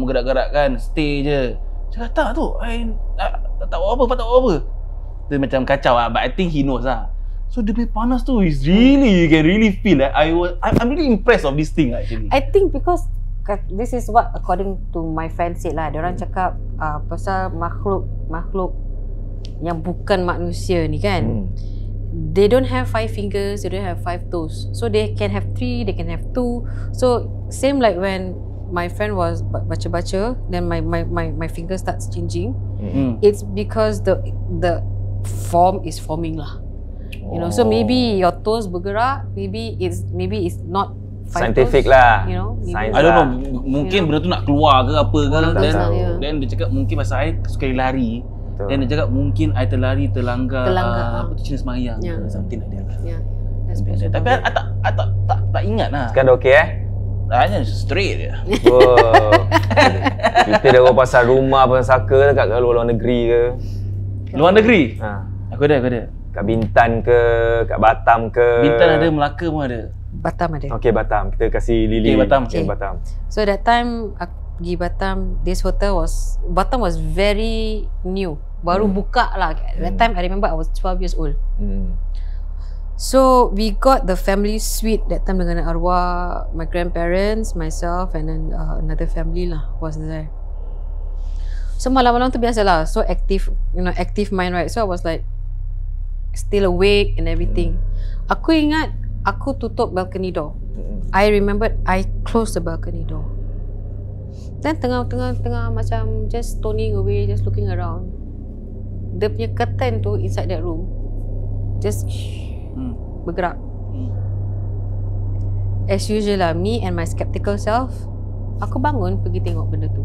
gerak-gerakkan, stay je. Cakap tak tu, tak buat apa. Dia macam kacau lah, but I think he knows lah. So dia punya panas tu is really, you can really feel I'm really impressed of this thing actually. I think because this is what according to my friend said lah. Diorang cakap pasal makhluk yang bukan manusia ni kan. They don't have 5 fingers, they don't have 5 toes. So they can have 3, they can have 2. So same like when my friend was baca-baca, then my finger starts changing. It's because the form is forming lah. You know, so maybe your toes bergerak, maybe it's not 5 scientific toes, lah. you know, Science I don't know, mungkin benda tu nak keluar ke apa ke. Then dia cakap mungkin pasal I sekali lari. Dan dia cakap mungkin I terlanggar apa tu Cina semayang something like that lah. Tapi I tak ingat lah. Sekarang dah okey Hanya straight je. Kita dah buat pasal rumah, pasal Saka kat luar negeri ke? Luar negeri? Aku ada. Kat Bintan ke, kat Batam ke? Bintan ada, Melaka pun ada. Batam ada. Okey, Batam. Kita kasih Lily. Batam. Batam. So that time aku pergi Batam, Batam was very new. Baru buka lah. That time I remember I was 12 years old. So we got the family suite that time dengan arwah my grandparents, myself and then another family lah was there. So malam-malam tu biasalah, so active, active mind, right? So I was like still awake and everything. Aku ingat aku tutup balcony door. I remembered I closed the balcony door. Then tengah macam just stoning away, just looking around. Dia punya curtain tu inside that room just bergerak. As usual lah, me and my skeptical self, aku bangun pergi tengok benda tu.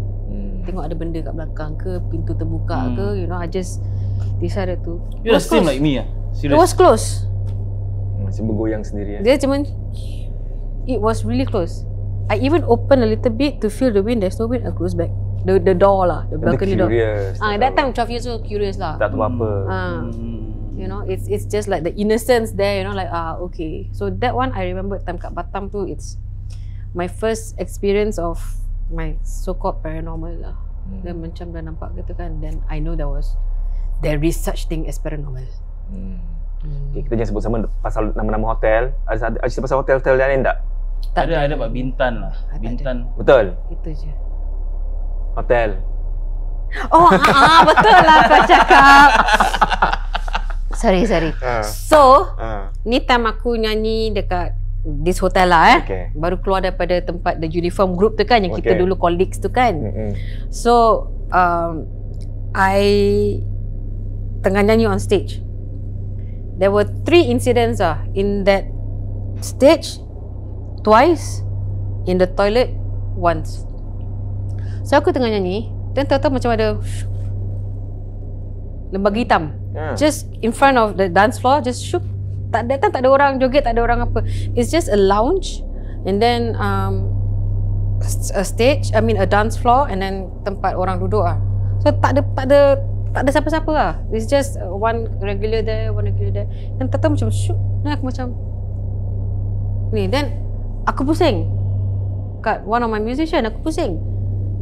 Tengok ada benda kat belakang ke, pintu terbuka ke, I just decided to. You the same like me Serious? It was close. Macam bergoyang sendiri Dia cuma, it was really close. I even open a little bit to feel the wind. There's no wind. I close back the door lah, the balcony door. That time 12 years old, curious lah. Tak tahu apa. It's just like the innocence there, like okay. So that one I remember time kat Batam tu, it's my first experience of my so-called paranormal lah. Then macam dah nampak gitu kan, then I know there is such thing as paranormal. Okay, kita jangan sebut sama pasal nama-nama hotel. Ada cerita pasal hotel-hotel lain tak? Ada Pak, Bintan lah. Bintan. Betul? Itu je. Hotel. Oh, betul lah kau cakap. Sorry. So, ni time aku nyanyi dekat this hotel lah Okay. Baru keluar daripada tempat the uniform group tu kan, yang kita dulu colleagues tu kan. So, I tengah nyanyi on stage. There were 3 incidents in that stage, twice, in the toilet once. So aku tengah nyanyi, dan tahu-tahu macam ada lembaga hitam. Just in front of the dance floor, just shoot. Tak ada orang joget, tak ada orang apa. It's just a lounge, and then a stage, a dance floor, and then tempat orang duduk So tak ada siapa-siapa It's just one regular there. Dan tahu macam shoot. Dan aku macam ni, then aku pusing. Kat one of my musician, aku pusing.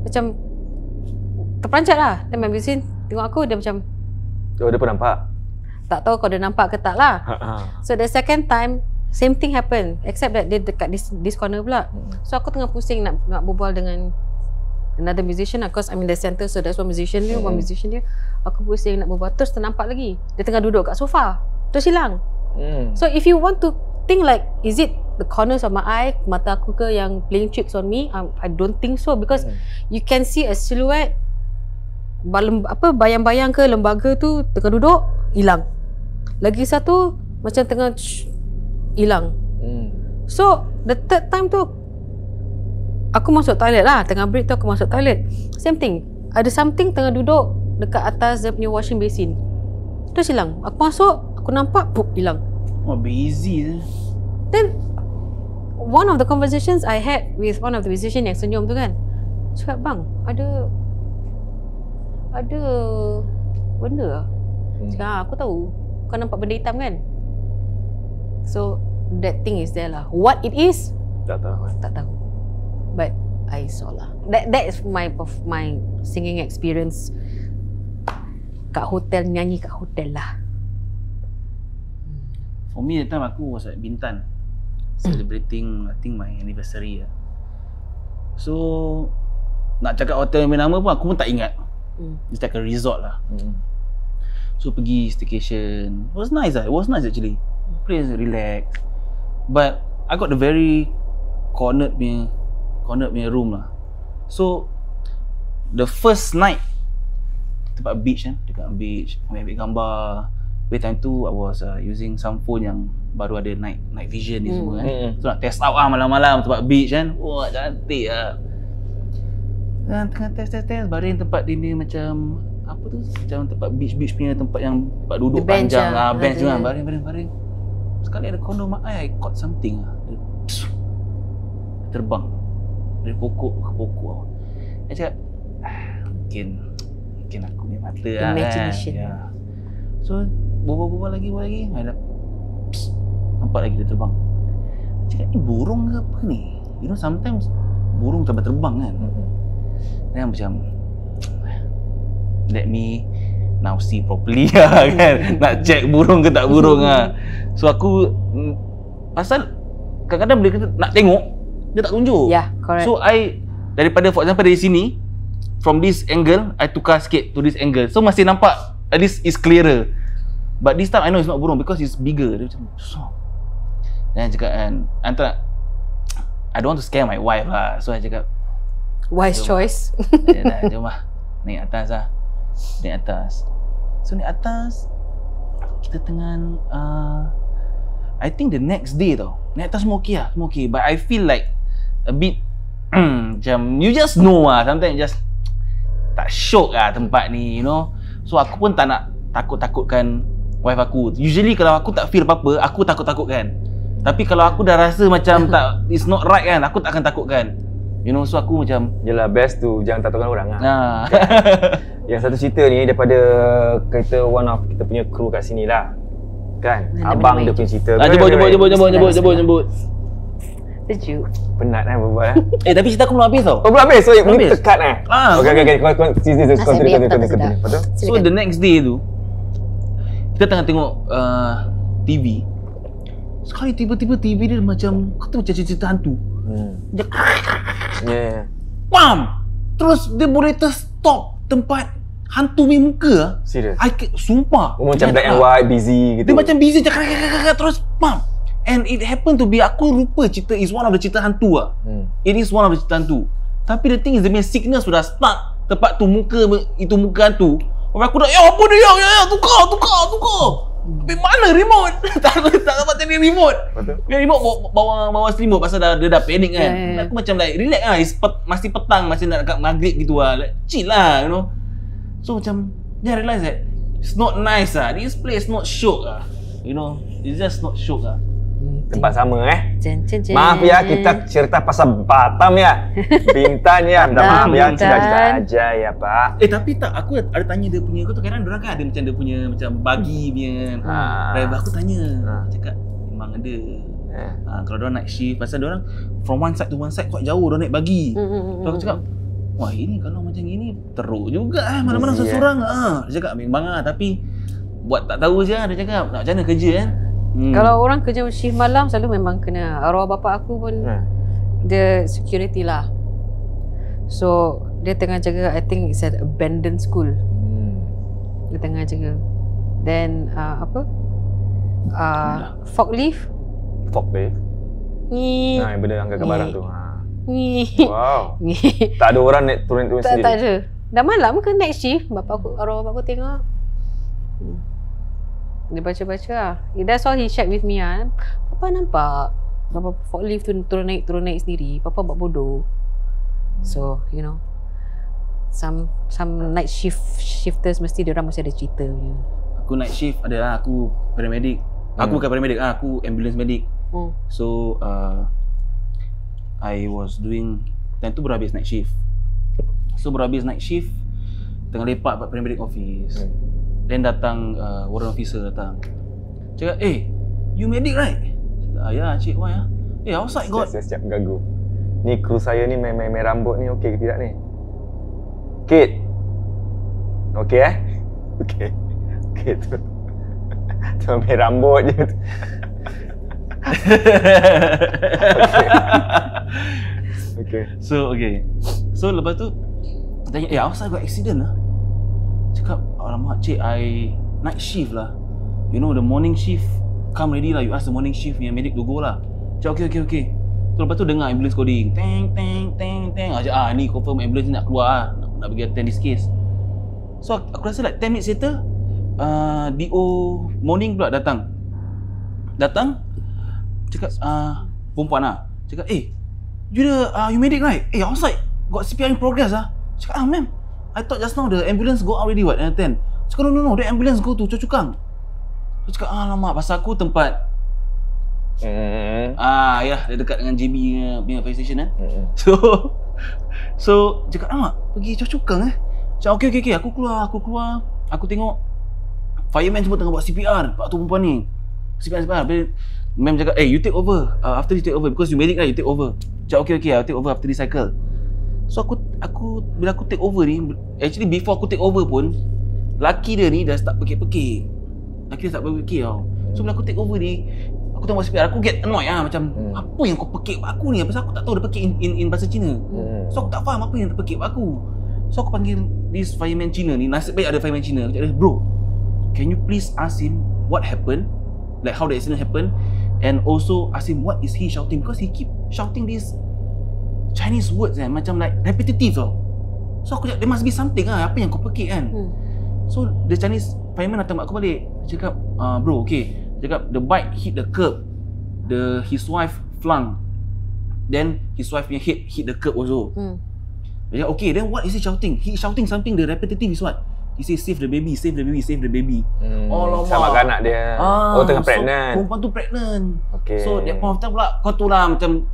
Macam terperancat lah. Dan my musician tengok aku, dia macam, Oh, dia pun nampak? tak tahu kalau dia nampak ke tak lah. So the second time, same thing happen, except that dia dekat this corner pula. So aku tengah pusing nak berbual dengan another musician lah, cause I'm in the center, so there's one musician dia. Aku pusing nak berbual, terus ternampak lagi dia tengah duduk kat sofa, terus hilang. So if you want to think like, is it the corners of my eye, mata aku ke yang playing tricks on me? I don't think so, because you can see a silhouette, bayang-bayang ke lembaga tu tengah duduk, hilang. Lagi satu macam tengah hilang. So the third time tu aku masuk toilet lah, tengah break tu aku masuk toilet. Same thing, ada something tengah duduk dekat atas dia punya washing basin, terus hilang. Aku masuk, aku nampak, pup, hilang. Oh, busy je. Then one of the conversations I had with one of the musician yang senyum tu kan, cakap, bang, ada benda lah. Cakap, aku tahu kau nampak benda hitam kan. So that thing is there lah. What it is, tak tahu. But I saw lah. That is my singing experience kat hotel, nyanyi kat hotel lah. For me, that time aku was at Bintan, celebrating I think my anniversary lah. So nak cakap hotel yang nama pun aku pun tak ingat. It's like a resort lah. So pergi staycation. It was nice actually. Place relax. But I got a very cornered punya room lah. So the first night tempat beach kan, dekat beach, ambil gambar. By time tu I was using some phone yang baru ada night vision ni semua kan. So nak test out malam-malam tempat beach kan. Wah, cantik lah. Dan tengah test baring tempat dia macam apa tu, macam tempat beach punya tempat yang tempat duduk panjang lah, bench tu kan, baring. Sekali ada kondo mak I caught something lah. Dia terbang dari pokok ke pokok. Dia cakap, mungkin aku ni mata lah kan. Ya. So berbual lagi, ada nampak lagi dia terbang. Dia cakap, ni burung ke apa ni? You know, sometimes burung terbang kan. Dan macam, let me now see properly lah kan. Nak check burung ke tak burung lah. So aku, pasal kadang-kadang bila kita nak tengok, dia tak tunjuk. Yeah, correct. So I, daripada for example dari sini, from this angle, I tukar sikit to this angle. So masih nampak, at least is clearer. But this time I know it's not burung because it's bigger. Dia macam, so. Dan cakap kan, antara, I don't want to scare my wife lah. So I cakap, wise choice. Jom lah, naik atas lah. Naik atas. So naik atas, kita tengah I think the next day tau, naik atas semua okay lah, semua okay. But I feel like a bit macam, you just know lah, sometimes just tak syok lah tempat ni, you know. So aku pun tak nak takut-takutkan wife aku. Usually kalau aku tak feel apa-apa, aku takut-takutkan. Tapi kalau aku dah rasa macam tak, it's not right kan, aku tak akan takutkan. You know, so aku macam, yelah, best tu jangan takutkan orang lah. Nah. Yang satu cerita ni daripada kita one of kita punya kru kat sini lah. Kan? Abang dia punya cerita. Jemput. Sejuk. Penat kan berbual. Tapi cerita aku belum habis tau. Oh, belum habis? So, Belum ni habis. tekat eh? Okay. Continue. Nasib Betul? So the next day tu, kita tengah tengok TV. Sekali tiba-tiba TV dia macam, kata macam cerita hantu. Dia pam! Terus dia boleh terstop tempat hantu punya muka. Serius? Sumpah. Macam black and white, busy gitu. Dia macam busy je, terus pam! And it happened to be, aku lupa cerita is one of the cerita hantu lah. It is one of the cerita hantu. Tapi the thing is, the main signal sudah stuck tempat tu muka hantu. Aku dah, apa dia? Ya, tukar. Mana remote? tak dapat cari remote. Betul. Dia remote bawa selimut pasal dia dah panik kan. Aku macam like, relax lah. Masih petang, masih nak dekat maghrib gitu lah. Like, chill lah, you know. So macam, then I realise that it's not nice lah. This place not syok lah. You know, it's just not syok lah. Tempat sama Maaf ya, kita cerita pasal Batam ya. Bintan ya, minta maaf ya, cerita aja ya Pak. Tapi tak, aku ada tanya dia punya, kau tahu kadang orang kan ada macam dia punya macam bagi punya driver. Aku tanya, cakap memang ada. Kalau diorang night shift, pasal diorang from one side to one side kuat jauh, diorang naik bagi. So aku cakap, wah ini kalau macam ini teruk juga mana-mana seseorang. Dia cakap memang tapi buat tak tahu je. Dia cakap nak macam mana kerja kan. Kalau orang kerja shift malam selalu memang kena. Arwah bapa aku pun dia security lah. So dia tengah jaga, I think it's an abandoned school. Dia tengah jaga. Then forklift. Ni. Yang benda angkat barang tu. Ni. Wow. Tak ada orang turun sendiri. Tak ada. Dah malam ke night shift, arwah bapa aku tengok. Dia baca-baca lah. That's all he shared with me lah. Papa nampak Papa forklift tu turun naik sendiri. Papa buat bodoh. So, you know, some night shifters mesti diorang masih ada cerita punya. Aku night shift adalah aku paramedic. Aku bukan paramedic, aku ambulance medic. So, I was doing, time tu baru habis night shift. So, baru habis night shift, tengah lepak kat paramedic office. Then datang warrant officer datang. Cakap, you medic right? Cakap, ya cik, why outside got. Siap gagu. Ni kru saya ni main rambut ni okey ke tidak ni? Kit. Okey Okey tu. Tu main rambut je. Okay. So lepas tu tanya, outside got accident lah. Cakap, alamak cik, I night shift lah. You know the morning shift come ready lah. You ask the morning shift yang medic to go lah. Cakap okay. So lepas tu dengar ambulance coding. Teng. Ni confirm ambulance ni nak keluar lah. Nak pergi attend this case. So aku rasa like 10 minutes later DO morning pula datang. Cakap, perempuan lah. Cakap, you medic right? Outside got CPR in progress lah. Cakap, ma'am, I thought just now the ambulance go out already what, and attend. Cakap, no, the ambulance go to Choa Chu Kang. Cakap, alamak, pasal aku tempat dia dekat dengan JB punya fire station kan. So cakap, alamak, pergi Choa Chu Kang Cakap, okay, aku keluar. Aku tengok fireman semua tengah buat CPR. Pak tu perempuan ni CPR. Ma'am cakap, you take over. After you take over, because you medic right, you take over. Cakap, okay, I'll take over after this cycle. So aku bila aku take over ni, actually before aku take over pun, laki dia ni dah start pekik-pekik. Tau. So bila aku take over ni, aku tengok CPR, aku get annoyed lah. Macam, apa yang kau pekik aku ni? Pasal aku tak tahu dia pekik in bahasa Cina. So aku tak faham apa yang terpekik aku. So aku panggil this fireman Cina ni, nasib baik ada fireman Cina. Aku cakap, bro, can you please ask him what happened? Like how the accident happened? And also ask him what is he shouting? Because he keep shouting these Chinese words macam like repetitive tau. So aku cakap, there must be something apa yang kau pekik kan. So the Chinese fireman datang aku balik. Dia cakap, bro, okay. Dia cakap, the bike hit the curb. His wife flung. Then his wife punya head hit the curb also. Dia cakap, okay, then what is he shouting? He shouting something, the repetitive is what? He say, save the baby. Sama anak dia. Tengah pregnant. Perempuan tu pregnant. Okay. So that point of time pula, kau tu lah macam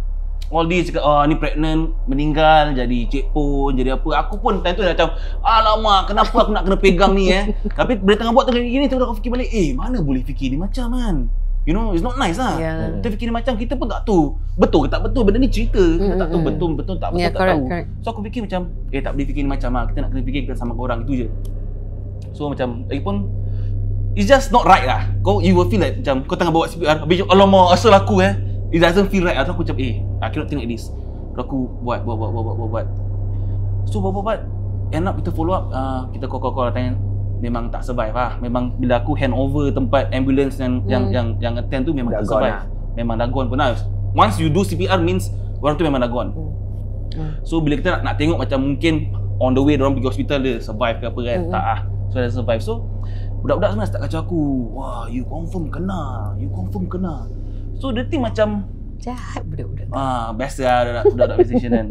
all this cakap, ni pregnant, meninggal, jadi cik pun, jadi apa. Aku pun time tu dah macam, alamak, kenapa aku nak kena pegang ni Tapi bila tengah buat tengah gini, tengah aku fikir balik, mana boleh fikir ni macam kan. You know, it's not nice lah. Kita fikir ni macam, kita pun tak tahu betul ke tak betul, benda ni cerita. Kita tak tahu betul tak betul, tak tahu. So aku fikir macam, tak boleh fikir ni macam kita nak kena fikir kita sama orang, itu je. So macam, lagipun it's just not right lah. You will feel like macam kau tengah bawa CPR, habis alamak asal aku it doesn't feel right. Atau aku macam I cannot think like this. Terus aku buat. So buat. End up kita follow up, kita call tanya, memang tak survive lah. Memang bila aku hand over tempat ambulance yang attend tu memang tak survive. Memang dah gone pun lah. Once you do CPR means orang tu memang dah gone. So bila kita nak tengok macam mungkin on the way diorang pergi hospital dia survive ke apa kan, tak lah. So dia survive. So budak-budak semua start kacau aku, wah you confirm kena. So dia think macam jahat budak-budak. Biasa lah budak-budak station kan.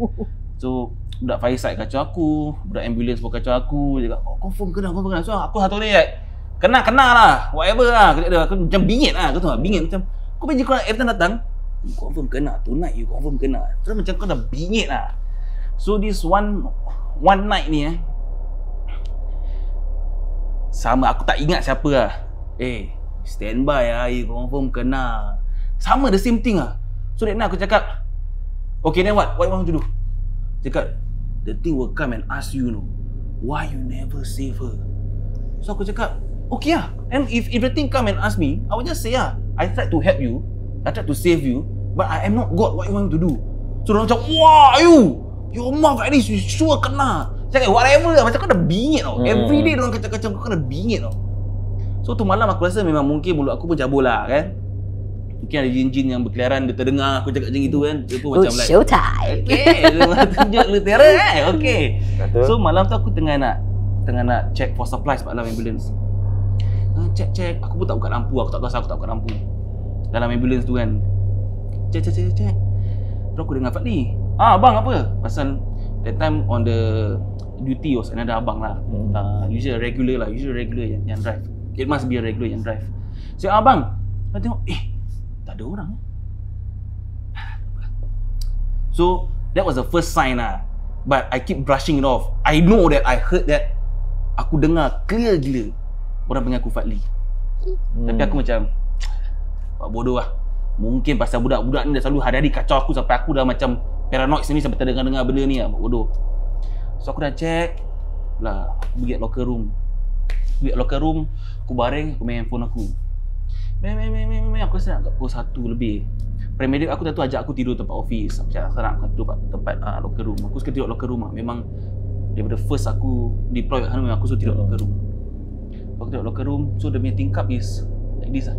So budak fire side kacau aku, budak ambulance pun kacau aku. Dia kata, confirm kena. So aku satu ni kena lah, whatever lah. Aku macam bingit lah, kau tahu tak? Bingit macam kau pergi korang every time datang, you confirm kena, tonight you confirm kena. Terus macam kau dah bingit lah. So this one night ni sama, aku tak ingat siapa lah. Standby lah, you confirm kena. Sama, the same thing lah. So that night aku cakap, okay then what you want to do? Cakap, the thing will come and ask you, why you never save her? So aku cakap, okay lah. And if the thing come and ask me, I will just say I tried to help you, I tried to save you, but I am not God, what you want to do? So dia macam, wah your mouth like this, you sure kena. Cakap, whatever lah, macam kau dah bingit tau. Everyday diorang kacau-kacau kau dah bingit tau. So tu malam aku rasa memang mungkin mulut aku pun cabul lah kan. Mungkin ada jin-jin yang berkeliaran, dia terdengar aku cakap macam itu kan. Dia pun macam like, showtime. Okay, dia tunjuk lu terror kan. Okay. So malam tu aku tengah nak check for supplies dalam ambulance. Check. Aku pun tak buka lampu, aku tak tahu asal aku tak buka lampu dalam ambulance tu kan. Check. Terus aku dengar Fadli. Abang apa? Pasal that time on the duty was another abang lah. Usually regular yang drive. It must be a regular yang drive. So abang, aku tengok tak ada orang. So that was the first sign lah. But I keep brushing it off. I know that I heard that. Aku dengar clear gila orang panggil aku Fadli. Tapi aku macam buat bodoh lah. Mungkin pasal budak-budak ni dah selalu hari-hari kacau aku sampai aku dah macam paranoid sini sampai terdengar-dengar benda ni lah. Buat bodoh. So aku dah check lah. Aku pergi locker room. Aku baring, aku main handphone aku. Aku rasa nak pukul 1 lebih. Paramedic aku tu ajak aku tidur tempat office. Macam aku nak tidur tempat locker room. Aku suka tidur locker room lah. Memang daripada first aku deploy kat sana memang aku suka tidur locker room. Aku tidur locker room. So dia punya tingkap is like this lah.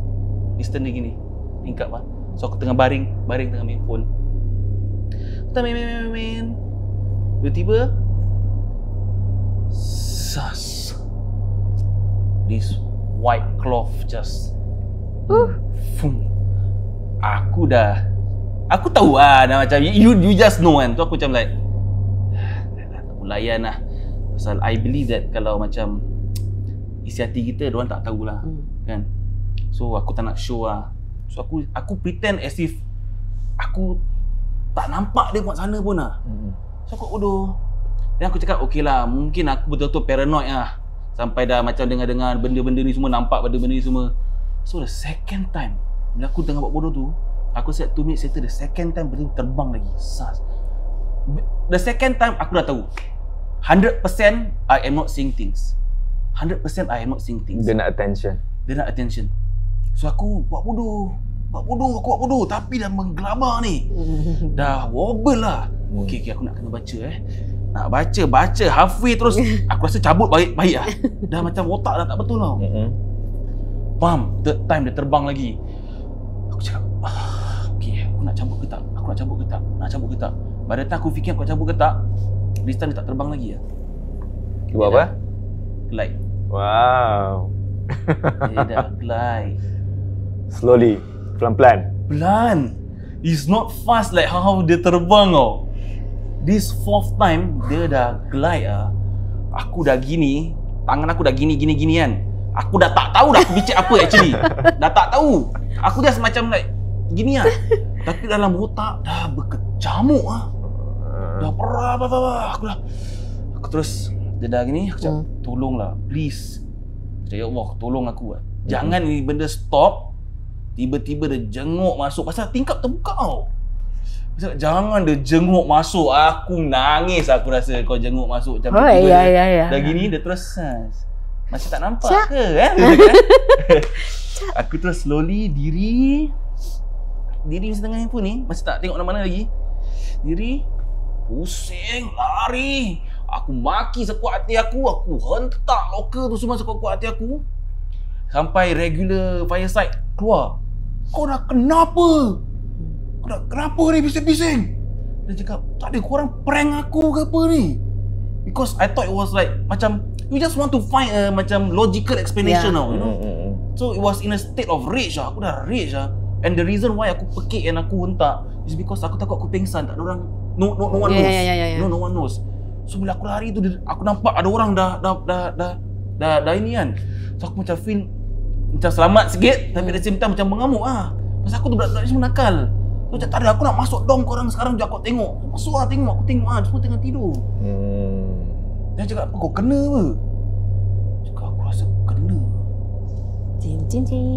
Distance dia gini. Tingkap lah. So aku tengah baring tengah main phone. Main. Tiba-tiba sas. This white cloth just Aku tahu lah dah macam you just know kan. Tu aku macam like layan lah. Pasal I believe that kalau macam isi hati kita diorang tak tahulah kan. So aku tak nak show lah. So aku pretend as if aku tak nampak dia kat sana pun lah. So aku bodoh. Dan aku cakap okay lah, mungkin aku betul-betul paranoid lah. Sampai dah macam dengar-dengar benda-benda ni semua, nampak benda-benda ni semua. So the second time bila aku tengah buat bodoh tu, aku set 2 minutes later, the second time benda terbang lagi. Sas. The second time aku dah tahu 100% I am not seeing things. 100% I am not seeing things. Dia nak attention. So aku buat bodoh. Tapi dah menggelabar ni. Dah wobble lah. Okay, aku nak kena baca Nak baca halfway terus aku rasa cabut baik lah. Dah macam otak dah tak betul tau. Bam, third time dia terbang lagi. Aku cakap, okay, aku nak cabut ke tak? Nak cabut ke tak? Pada time aku fikir aku nak cabut ke tak, this time dia tak terbang lagi lah. Dia buat apa? Glide. Wow. Dia dah glide. Slowly, pelan-pelan. It's not fast like how dia terbang tau. This fourth time dia dah glide lah. Aku dah gini, tangan aku dah gini kan. Aku dah tak tahu dah aku bicik apa actually. Dah tak tahu. Aku just macam like gini lah. Tapi dalam otak dah berkecamuk lah. Dah perah. Aku terus dia dah gini, aku cakap tolonglah please. Aku cakap ya Allah tolong aku lah. Jangan ni benda stop. Tiba-tiba dia jenguk masuk. Pasal tingkap terbuka tau. Jangan dia jenguk masuk. Aku nangis aku rasa kau jenguk masuk macam ya. Dah gini dia terus Masih tak nampak ke Aku terus slowly diri mesti tengah handphone ni. Masih tak tengok mana-mana lagi. Diri, pusing, lari. Aku maki sekuat hati aku. Aku hentak locker tu semua sekuat hati aku. Sampai regular fireside keluar. Kau dah kenapa? Kenapa ni bising-bising? Dia cakap, tak ada, korang prank aku ke apa ni? Because I thought it was like macam you just want to find a macam logical explanation now, you know. So it was in a state of rage lah. Aku dah rage lah. And the reason why aku pekik and aku hentak is because aku takut aku pingsan. Tak ada orang, no one knows. No one knows. So bila aku lari tu, aku nampak ada orang dah ini kan. So aku macam feel macam selamat sikit, tapi at the same time macam mengamuk ah. Pasal aku tu budak-budak ni semua nakal. So macam tak ada, aku nak masuk dom korang sekarang je, aku tengok. Masuk lah, tengok, aku tengok ah, semua tengah tidur. Dia cakap, apa kau kena apa? Cakap, aku rasa kena.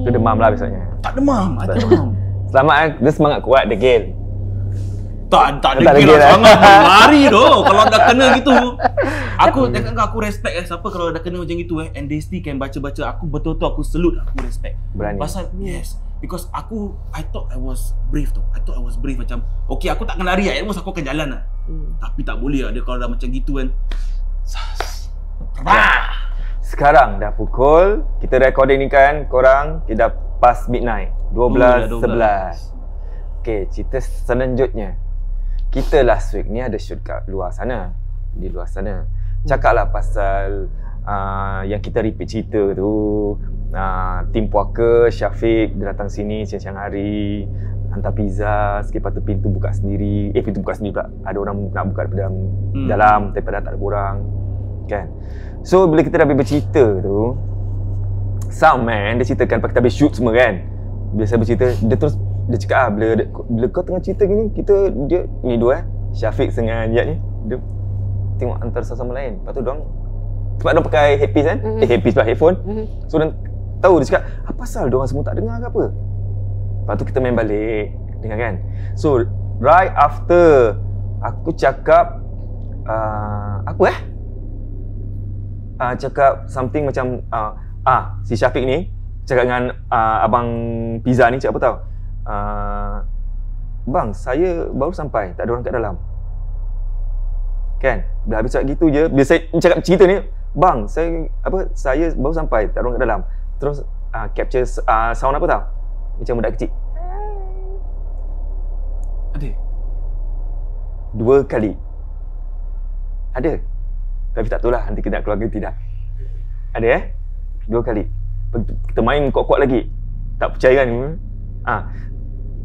Dia demam lah besoknya. Tak demam, I tak demam. Selamat kan, dia semangat kuat, degil. Tak degil lah, sangat lari tu kalau dah kena gitu. Aku cakap kau, aku respect siapa kalau dah kena macam gitu and they still can baca-baca. Aku betul-betul aku salute, aku respect. Berani. Pasal yes, because I thought I was brave tu. I thought I was brave macam okay, aku tak akan lari at most aku akan jalan lah. Tapi tak boleh lah dia kalau dah macam gitu kan. Sekarang dah pukul, kita recording ni kan korang, kita dah pas midnight 12.11. Okay, cerita selanjutnya. Kita last week ni ada shoot kat luar sana. Di luar sana cakaplah pasal yang kita repeat cerita tu. Tim puaka Syafiq dia datang sini siang-siang hari, hantar pizza, sikit lepas tu pintu buka sendiri. Pintu buka sendiri pula, ada orang nak buka daripada dalam tapi dah tak ada orang kan. So bila kita dah habis bercerita tu, Sam man, dia ceritakan lepas kita habis shoot semua kan. Bila saya bercerita, dia cakap bila kau tengah cerita gini, dia ni dua Syafiq dengan Yat ni, dia tengok antara sama lain. Lepas tu diorang, sebab diorang pakai headpiece kan, headpiece pula, headphone. So diorang tahu, dia cakap, apa pasal diorang semua tak dengar ke apa? Lepas tu kita main balik, dengar kan. So right after aku cakap cakap something macam si Syafiq ni cakap dengan abang pizza ni, cakap apa tau, bang, saya baru sampai, tak ada orang kat dalam kan. Dah habis cakap gitu je, bila saya cakap cerita ni, bang, saya baru sampai, tak ada orang kat dalam. Terus capture sound apa tau, macam budak kecil. Ada 2 kali. Ada, tapi tak tahulah nanti kita nak keluar ke tidak. Ada 2 kali. Kita main kuat-kuat lagi, tak percaya kan.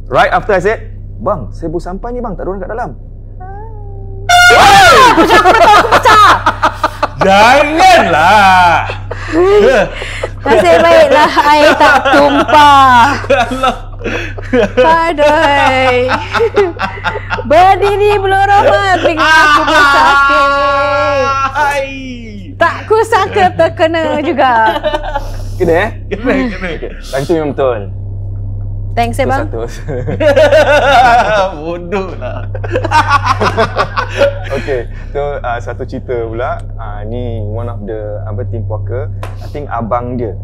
Right after I said, bang, saya baru sampai ni bang, tak ada orang kat dalam. Janganlah. Nasib baiklah air tak tumpah. Padahal berdiri belum rahmat dengan aku bersakit. Tak kusangka terkena juga. Kena Kena. Time tu memang betul. Thanks bang. 100. Bodoh lah. Okay, so satu cerita pula. Ni one of the tim puaka. I think abang dia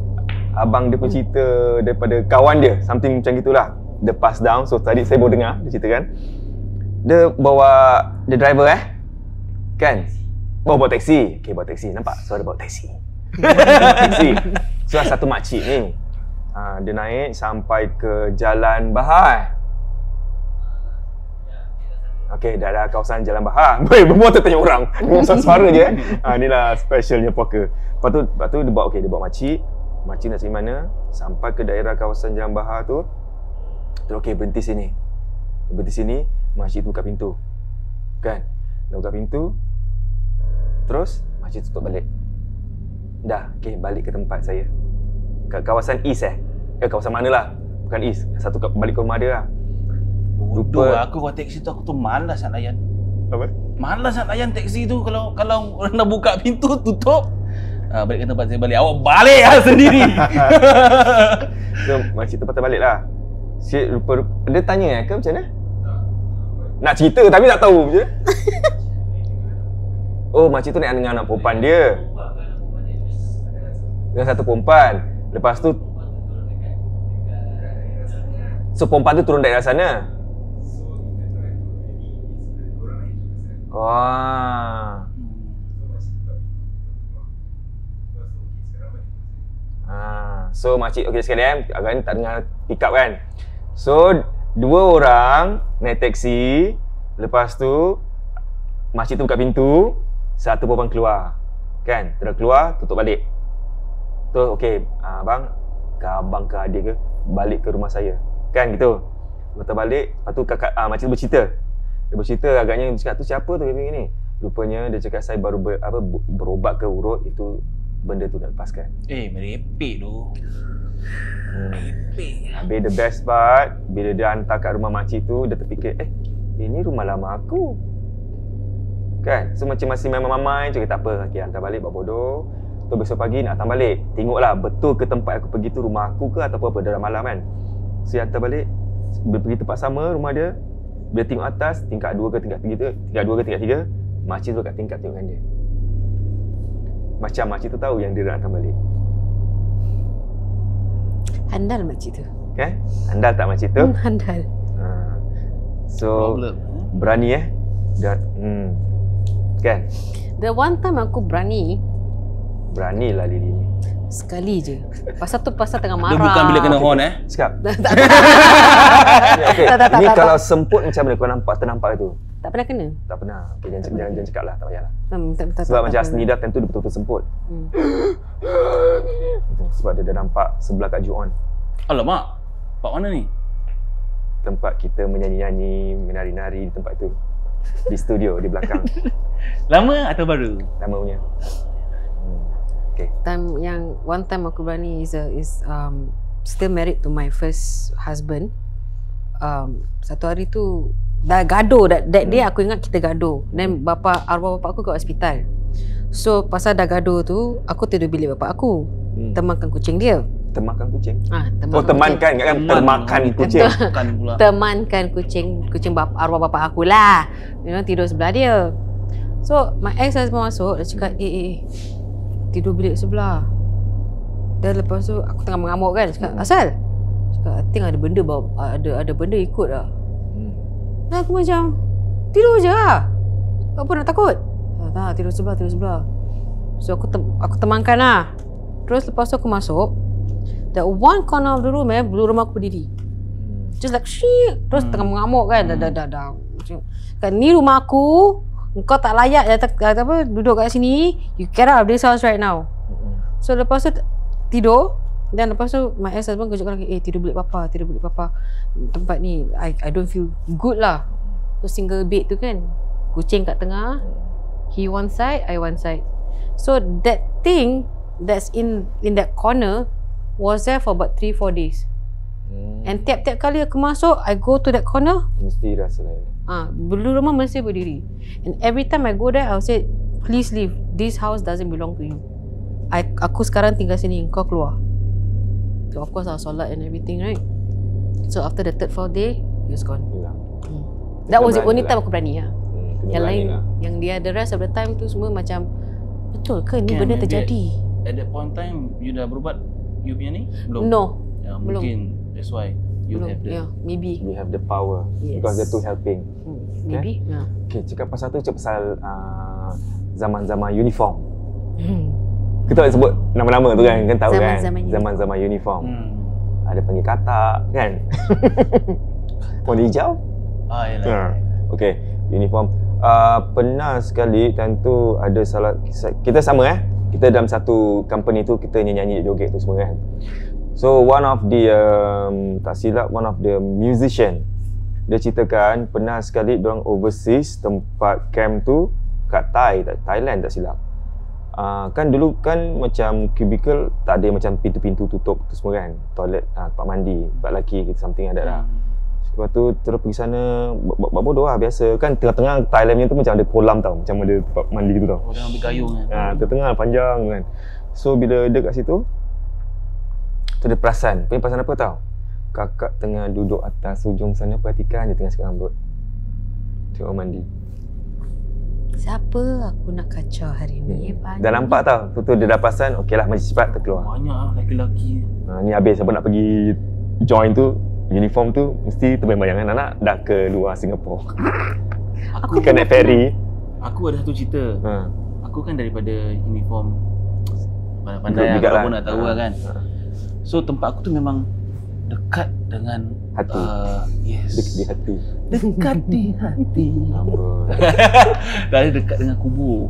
pun cerita daripada kawan dia, something macam gitulah. Dia pass down. So tadi saya baru dengar dia ceritakan. Dia driver kan, bawa taksi. Okay, bawa taksi, nampak suara bawa taksi. Taksi. So satu makcik ni, dia naik sampai ke Jalan Bahar. Okey, dah ada kawasan Jalan Bahar. Berbual tanya orang. Dengan suara je. Inilah specialnya puaka. Lepas tu dia bawa makcik. Makcik nak cari mana? Sampai ke daerah kawasan Jalan Bahar tu. Terus okey, berhenti sini. Berhenti sini, makcik tu buka pintu. Kan? Dia buka pintu. Terus makcik tutup balik. Dah, okey, balik ke tempat saya. Kat kawasan East kawasan mana lah, bukan East, satu balik ke rumah dia lah. Bodoh lah, aku buat taksi tu, aku tu malas nak layan. Apa? Malas nak layan taksi tu. Kalau orang nak buka pintu, tutup, balik ke tempat saya balik. Awak balik lah sendiri. So makcik tu patah balik lah. Dia tanya ke macam mana? Nak cerita tapi tak tahu macam mana? Oh, makcik tu naik dengan anak perempuan dia. dengan satu perempuan. Lepas tu perempuan tu turun dari sana. Wah. So makcik, okey sekalian, agak ni tak dengar pick up kan. So dua orang naik taksi. Lepas tu makcik tu buka pintu, satu perempuan keluar. Kan? Terus keluar, tutup balik. Tu okey, abang ke adik ke balik ke rumah saya. Kan gitu. Lepas balik, lepas tu kakak makcik tu bercerita. Dia bercerita agaknya cakap tu siapa tu gini. Rupanya dia cakap saya baru berobat ke urut, itu benda tu dah lepaskan. Merepek tu. Merepek. Habis the best part, bila dia hantar kat rumah makcik tu, dia terfikir, ini rumah lama aku. Kan? So macam masih mamai-mamai, cakap tak apa, okay, hantar balik buat bodoh. Tu besok pagi nak hantar balik. Tengoklah betul ke tempat aku pergi tu rumah aku ke ataupun apa, dah malam kan. So hantar balik, bila pergi tempat sama rumah dia, bila tengok atas, tingkat 2 ke tingkat 3 tu, tingkat 2 ke tingkat 3, makcik tu kat tingkat tengokkan dia. Macam makcik tu tahu yang dia nak datang balik. Handal makcik tu. Kan? Handal tak makcik tu? Handal. So, berani dan kan? The one time aku beranilah Lily ni. sekali je. Pasal tengah marah. Dia bukan bila kena horn Cakap. Tak. Okay. Tak, Ni kalau semput macam mana kau ternampak itu? Tak pernah kena. Tak pernah. Okay, jangan cakap lah, tak payahlah. Tak, Sebab macam Asnida time tu dia betul-betul semput. Sebab dia dah nampak sebelah Kak Ju-on. Alamak. Pak mana ni? Tempat kita menyanyi-nyanyi, menari-nari di tempat tu. Di studio, di belakang. Lama atau baru? Lama punya. Okay. One time aku berani is still married to my first husband. Satu hari tu dah gaduh, that day aku ingat kita gaduh. Then arwah bapa aku kat hospital. So pasal dah gaduh tu, aku tidur bilik bapa aku. Temankan kucing dia. Temankan kucing? Temankan kan? Termakan kucing. Bukan pula. Temankan kucing arwah bapa aku lah. Tidur sebelah dia. So my ex-husband masuk, dia cakap, tidur bilik sebelah. Dan lepas tu aku tengah mengamuk kan, cakap, asal? Cakap, I think ada benda ada benda ikut lah. Dan aku macam, tidur je lah. Apa nak takut? Tak, tidur sebelah. So aku temankan lah. Terus lepas tu aku masuk, that one corner of the room bulu rumah aku berdiri. Just like shit. Terus tengah mengamuk kan. Dah. Kan ni rumah aku. Engkau tak layak duduk kat sini. You get out of this house right now. So lepas tu tidur. Dan lepas tu my ex-husband kejutkan lagi, tidur bilik papa. Tempat ni I don't feel good lah. So single bed tu kan, kucing kat tengah, he one side, I one side. So that thing that's in that corner was there for about 3-4 days. And tiap-tiap kali aku masuk, I go to that corner, mesti rasa lain. bulu rumah mesti berdiri. And every time I go there, I'll say, please leave. This house doesn't belong to you. Aku sekarang tinggal sini, kau keluar. So of course I'll solat and everything, right? So after the 3rd-4th day, he was gone. That was the only time aku berani lah. Yang lain, yang dia the rest of the time tu semua macam, betul ke ni benda terjadi? At that point time, you dah berubat you punya ni? Belum? No. Belum. Mungkin that's why you have the... Yeah, maybe. We have the power. Yes. Because they're too helping. Maybe. Okay? Okay, cakap pasal tu, cakap pasal zaman-zaman uniform. Kita tak sebut nama-nama tu kan tahu zaman-zaman uniform. Ada panggil katak kan. Warna hijau. Yalah. Okay, uniform. Pernah sekali tentu ada salah, kita sama kita dalam satu company tu, kita nyanyi joget tu semua kan. So one of the tak silap one of the musician, dia ceritakan pernah sekali diorang overseas tempat camp tu kat Thailand tak silap. Kan dulu kan macam cubicle tak ada macam pintu-pintu tutup tu semua kan, toilet, tempat mandi, tempat lelaki kita something ada lah. Lepas tu terus pergi sana buat bodoh lah biasa kan, tengah-tengah Thailand ni tu macam ada kolam tau, macam ada tempat mandi tu tau. Orang ambil gayung kan. Tengah panjang kan. So bila dia kat situ tu dia perasan apa tau, kakak tengah duduk atas ujung sana, perhatikan dia tengah sikat rambut, tengok mandi. siapa aku nak kacau hari ni? Dah nampak tau, tu dia dah perasan, okey lah mari cepat terkeluar. Banyak lah lelaki-lelaki. Ni habis siapa nak pergi join tu, uniform tu mesti terbayang-bayang anak dah ke luar Singapura. Aku Kan naik ferry. Aku ada satu cerita. Aku kan daripada uniform pandai-pandai Group juga lah, lah. nak tahu lah kan. So tempat aku tu memang dekat dengan Hati. yes. Di hati. Dekat di hati. Amboi. Dah dekat dengan kubur.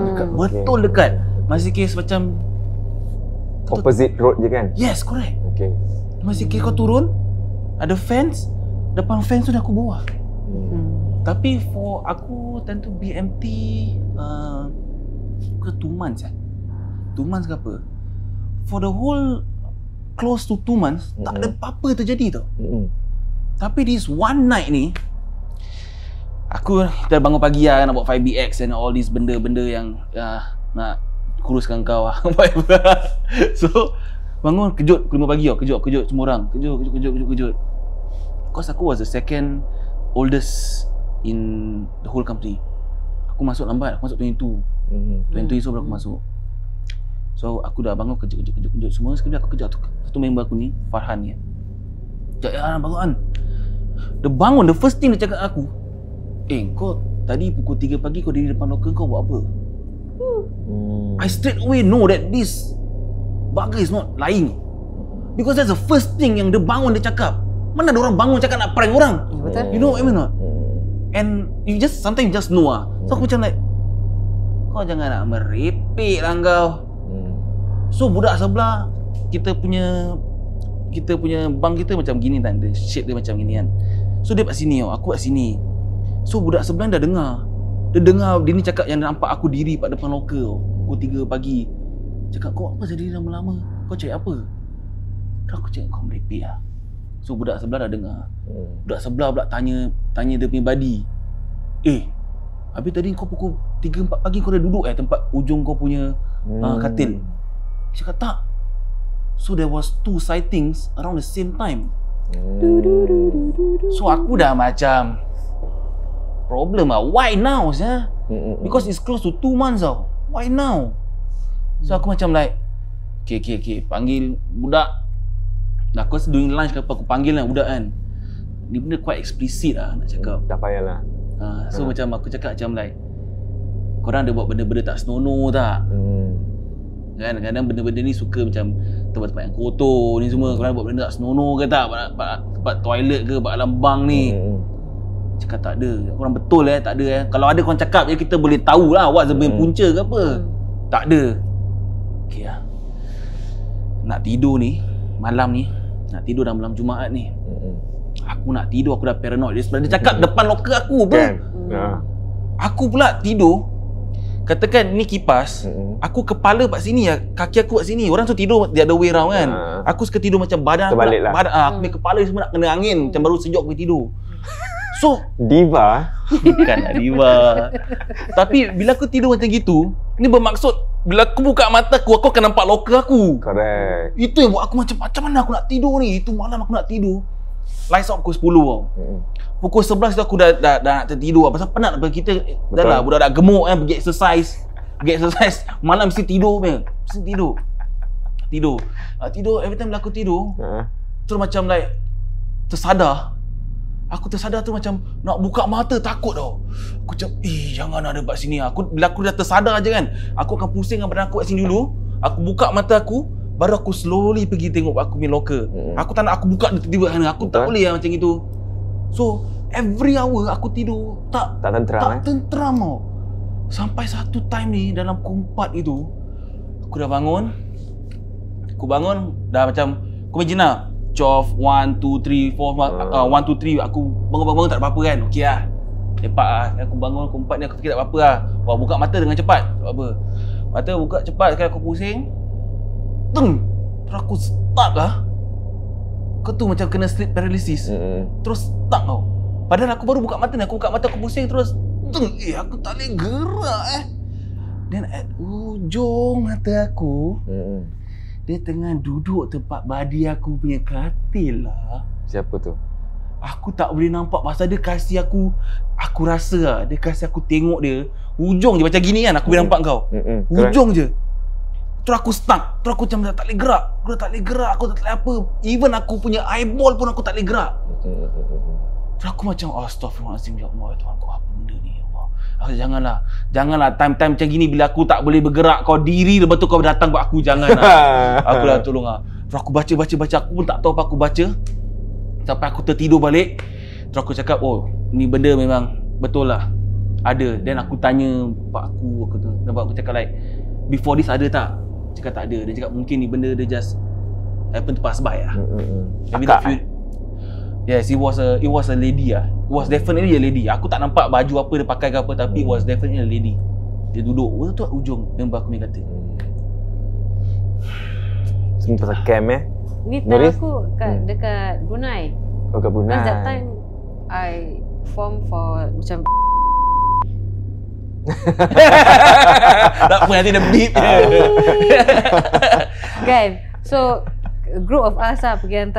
Dekat, betul dekat. Masih kes macam Opposite road je kan? yes, correct. Okey. Masih kes kau turun, ada fence, depan fence tu dah kubur lah. Tapi for aku tentu BMT ke 2 months 2 months ke apa. For the whole close to 2 months tak ada apa-apa terjadi tau. Tapi this one night ni aku dah bangun pagi lah nak buat 5BX and all these benda-benda yang nak kuruskan kau lah. So bangun kejut pukul 5 pagi tau. Kejut semua orang. Kejut. Because aku was the second oldest in the whole company. Aku masuk lambat, aku masuk 22. 22 so baru aku masuk. So aku dah bangun kejut semua. Sekejap aku kejut satu member aku ni, Farhan ni. Sekejap bangun. Dia bangun, the first thing dia cakap aku, kau tadi pukul 3 pagi kau diri depan locker kau buat apa? I straight away know that this bugger is not lying. Because that's the first thing yang dia bangun dia cakap. Mana ada orang bangun cakap nak prank orang? Betul. You know what I mean not? And you just sometimes you just know ah. So aku macam like, kau jangan nak merepek lah kau. So budak sebelah kita punya bang kita macam gini kan, the shape dia macam gini kan. So dia kat sini tau, aku kat sini. So budak sebelah dah dengar. Dia dengar dia ni cakap yang nampak aku diri kat depan locker tau. Pukul 3 pagi. Cakap kau apa jadi lama-lama? Kau cari apa? Terus aku cakap kau merepek lah. So budak sebelah dah dengar. Budak sebelah pula tanya dia punya buddy. Habis tadi kau pukul 3-4 pagi kau dah duduk tempat ujung kau punya katil. Dia cakap tak. So there was 2 sightings around the same time. So aku dah macam problem lah. Why now sah? Because it's close to 2 months tau. Why now? So aku macam like okay, panggil budak. Aku rasa during lunch aku panggil lah budak kan. Ni benda quite explicit lah nak cakap. Tak payahlah. So macam aku cakap macam like, korang ada buat benda-benda tak senonoh tak? Kan kadang benda-benda ni suka macam tempat-tempat yang kotor ni semua. Korang buat benda tak senonoh ke tak? Tempat toilet ke, tempat alam bang ni. Cakap tak ada. Korang betul tak ada Kalau ada korang cakap je kita boleh tahulah what's the punca ke apa. Tak ada. Okay lah. Nak tidur ni, malam ni, nak tidur dalam malam Jumaat ni. Aku nak tidur, aku dah paranoid. Dia cakap depan locker aku apa? Kan? Aku pula tidur. Katakan ni kipas, aku kepala kat sini ya, kaki aku kat sini. Orang tu tidur the other way round kan. Aku suka tidur macam badan terbalik lah. aku punya kepala semua nak kena angin, macam baru sejuk aku tidur. So, Diva. bukanlah diva. Tapi bila aku tidur macam gitu, ni bermaksud bila aku buka mata aku akan nampak locker aku. Correct. Itu yang buat aku macam mana aku nak tidur ni. Itu malam aku nak tidur. Lights out pukul 10 tau. Pukul 11 tu aku dah nak tertidur. Pasal penat kita dah lah budak-budak gemuk kan, pergi exercise. Malam mesti tidur punya. Mesti tidur. Tidur every time bila aku tidur. Terus macam like tersadar. Aku tersadar tu macam nak buka mata takut tau. Aku macam jangan ada kat sini. Bila aku dah tersadar je kan, aku akan pusingkan badan aku kat sini dulu. Aku buka mata aku, baru aku slowly pergi tengok aku punya locker. Aku tak nak aku buka tiba-tiba sana. Aku tak boleh lah macam itu. So every hour aku tidur tak tentram tau. Sampai satu time ni dalam pukul 4 itu aku dah bangun. Aku bangun dah macam kau imagine lah 12, 1, 2, 3, 4 1, 2, 3 aku bangun tak ada apa-apa kan. Okey lah, lepak lah. Aku bangun pukul 4 ni aku fikir tak apa-apa lah. Wah, buka mata dengan cepat, tak apa. Mata buka cepat, sekarang aku pusing. Terus aku stuck lah. Kau tu macam kena sleep paralysis. Terus stuck tau. Padahal aku baru buka mata ni, aku buka mata aku pusing terus aku tak boleh gerak Dan at ujung mata aku dia tengah duduk tempat badi aku punya katil lah. Siapa tu? Aku tak boleh nampak pasal dia kasih aku rasa lah, dia kasih aku tengok dia hujung je macam gini kan, aku boleh nampak kau. Hujung je. Terus aku stuck. Terus aku macam tak boleh gerak. Aku tak boleh gerak, aku tak boleh apa. Even aku punya eyeball pun aku tak boleh gerak. Terus aku macam astagfirullahalazim, ya Allah, Tuhan kau apa benda ni, ya Allah. Aku janganlah time-time macam gini bila aku tak boleh bergerak, kau diri lepas tu kau datang buat aku, janganlah. Aku dah tolong lah. Terus aku baca, aku pun tak tahu apa aku baca. Sampai aku tertidur balik. Terus aku cakap, oh ni benda memang betul lah, ada. Dan aku tanya pak aku cakap like, before this ada tak? Cakap tak ada. Dia cakap mungkin ni benda dia just happen to pass by lah. Maybe that few, yes, it was a lady lah. It was definitely a lady. Aku tak nampak baju apa dia pakai ke apa, tapi it was definitely a lady. Dia duduk betul ujung member aku ni kata. Semua pasal camp Ni time aku dekat Brunei. Oh, kat Brunei. Because that time I form for macam Tak apa, nanti dia beep. kan. So a group of us lah pergi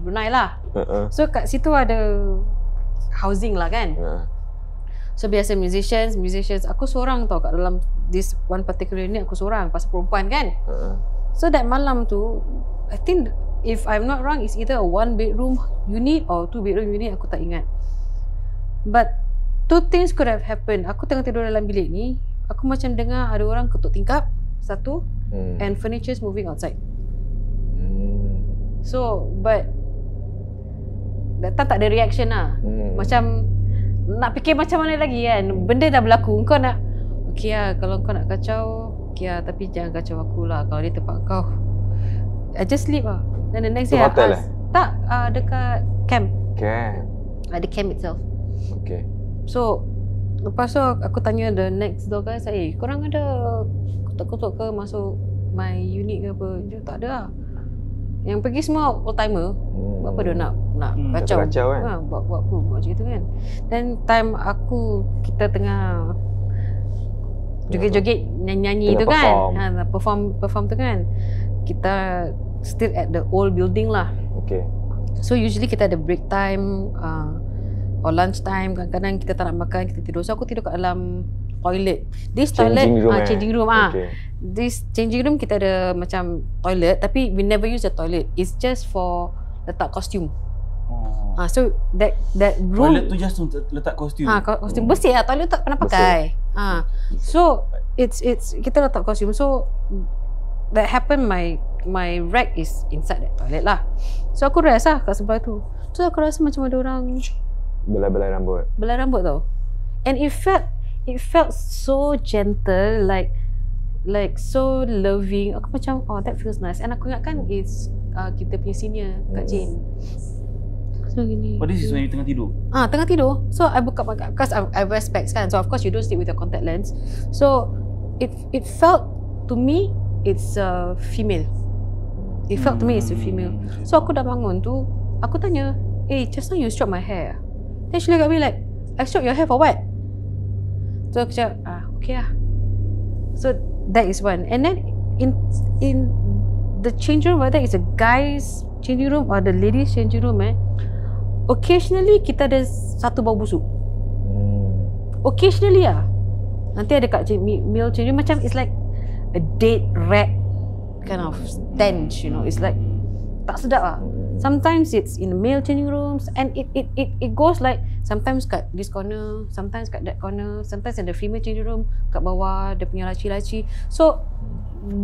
Brunei lah. So kat situ ada housing lah kan. So biasa musicians aku seorang tau kat dalam this one particular unit, aku seorang pasal perempuan kan. So that malam tu I think if I'm not wrong it's either a 1 bedroom unit or 2 bedroom unit, aku tak ingat. But two things could have happened. Aku tengah tidur dalam bilik ni, aku macam dengar ada orang ketuk tingkap satu, and furnitures moving outside. So but that time tak ada reaction lah. Macam nak fikir macam mana lagi kan, benda dah berlaku. Kau nak okey lah, kalau kau nak kacau okey lah, tapi jangan kacau aku lah. Kalau dia tempat kau, I just sleep lah. Then the next day I ask, tak, dekat camp. Ada camp itself. Okay. So lepas tu aku tanya the next door guys, korang ada kutuk-kutuk ke masuk my unit ke apa? Dia tak ada lah. Yang pergi semua old timer. Apa dia nak kacau kan? Buat apa macam itu kan. Then time kita tengah joget-joget nyanyi tu kan, perform tu kan, kita still at the old building lah. Okay. So usually kita ada break time or lunch time, kadang-kadang kita tak nak makan, kita tidur. So aku tidur kat dalam toilet. This changing toilet changing room. Okay. This changing room kita ada macam toilet, tapi we never use the toilet. It's just for letak costume. So that room, toilet tu just untuk letak kostum. Kostum bersih lah. Toilet tak pernah pakai. So it's kita letak kostum. So that happened, my rack is inside that toilet lah. So aku rest lah kat sebelah tu. So aku rasa macam ada orang belai rambut tau. And it felt so gentle, like so loving. Aku macam, oh that feels nice. And aku ingatkan it's kita punya senior Kak Jane. So gini. Oh, this is when you tengah tidur? Tengah tidur. So I buka because I wear specs kan. So of course you don't sleep with your contact lens. So it felt to me it's a female. It felt to me it's a female. So aku dah bangun tu, aku tanya, just now you strop my hair. Then she look at me like, I strop your hair for what? So aku cakap, okay lah. So that is one. And then in the change room, whether it's a guy's changing room or the ladies changing room, occasionally kita ada satu bau busuk. Occasionally lah. Nanti ada kat male changing room, macam it's like a dead rat kind of stench, you know. It's like tak sedap lah. Sometimes it's in the male changing rooms, and it goes like sometimes kat this corner, sometimes kat that corner, sometimes in the female changing room kat bawah dia punya laci-laci. So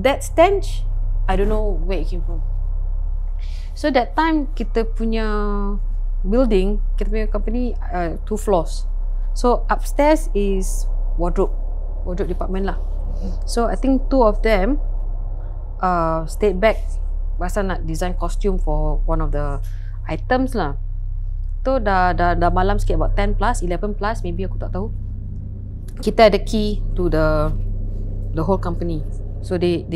that stench, I don't know where it came from. So that time kita punya building, kita punya company 2 floors. So upstairs is wardrobe department lah. So I think 2 of them stayed back pasal nak design costume for one of the items lah. Tu dah malam sikit, about 10 plus, 11 plus maybe, aku tak tahu. Kita ada key to the whole company. So they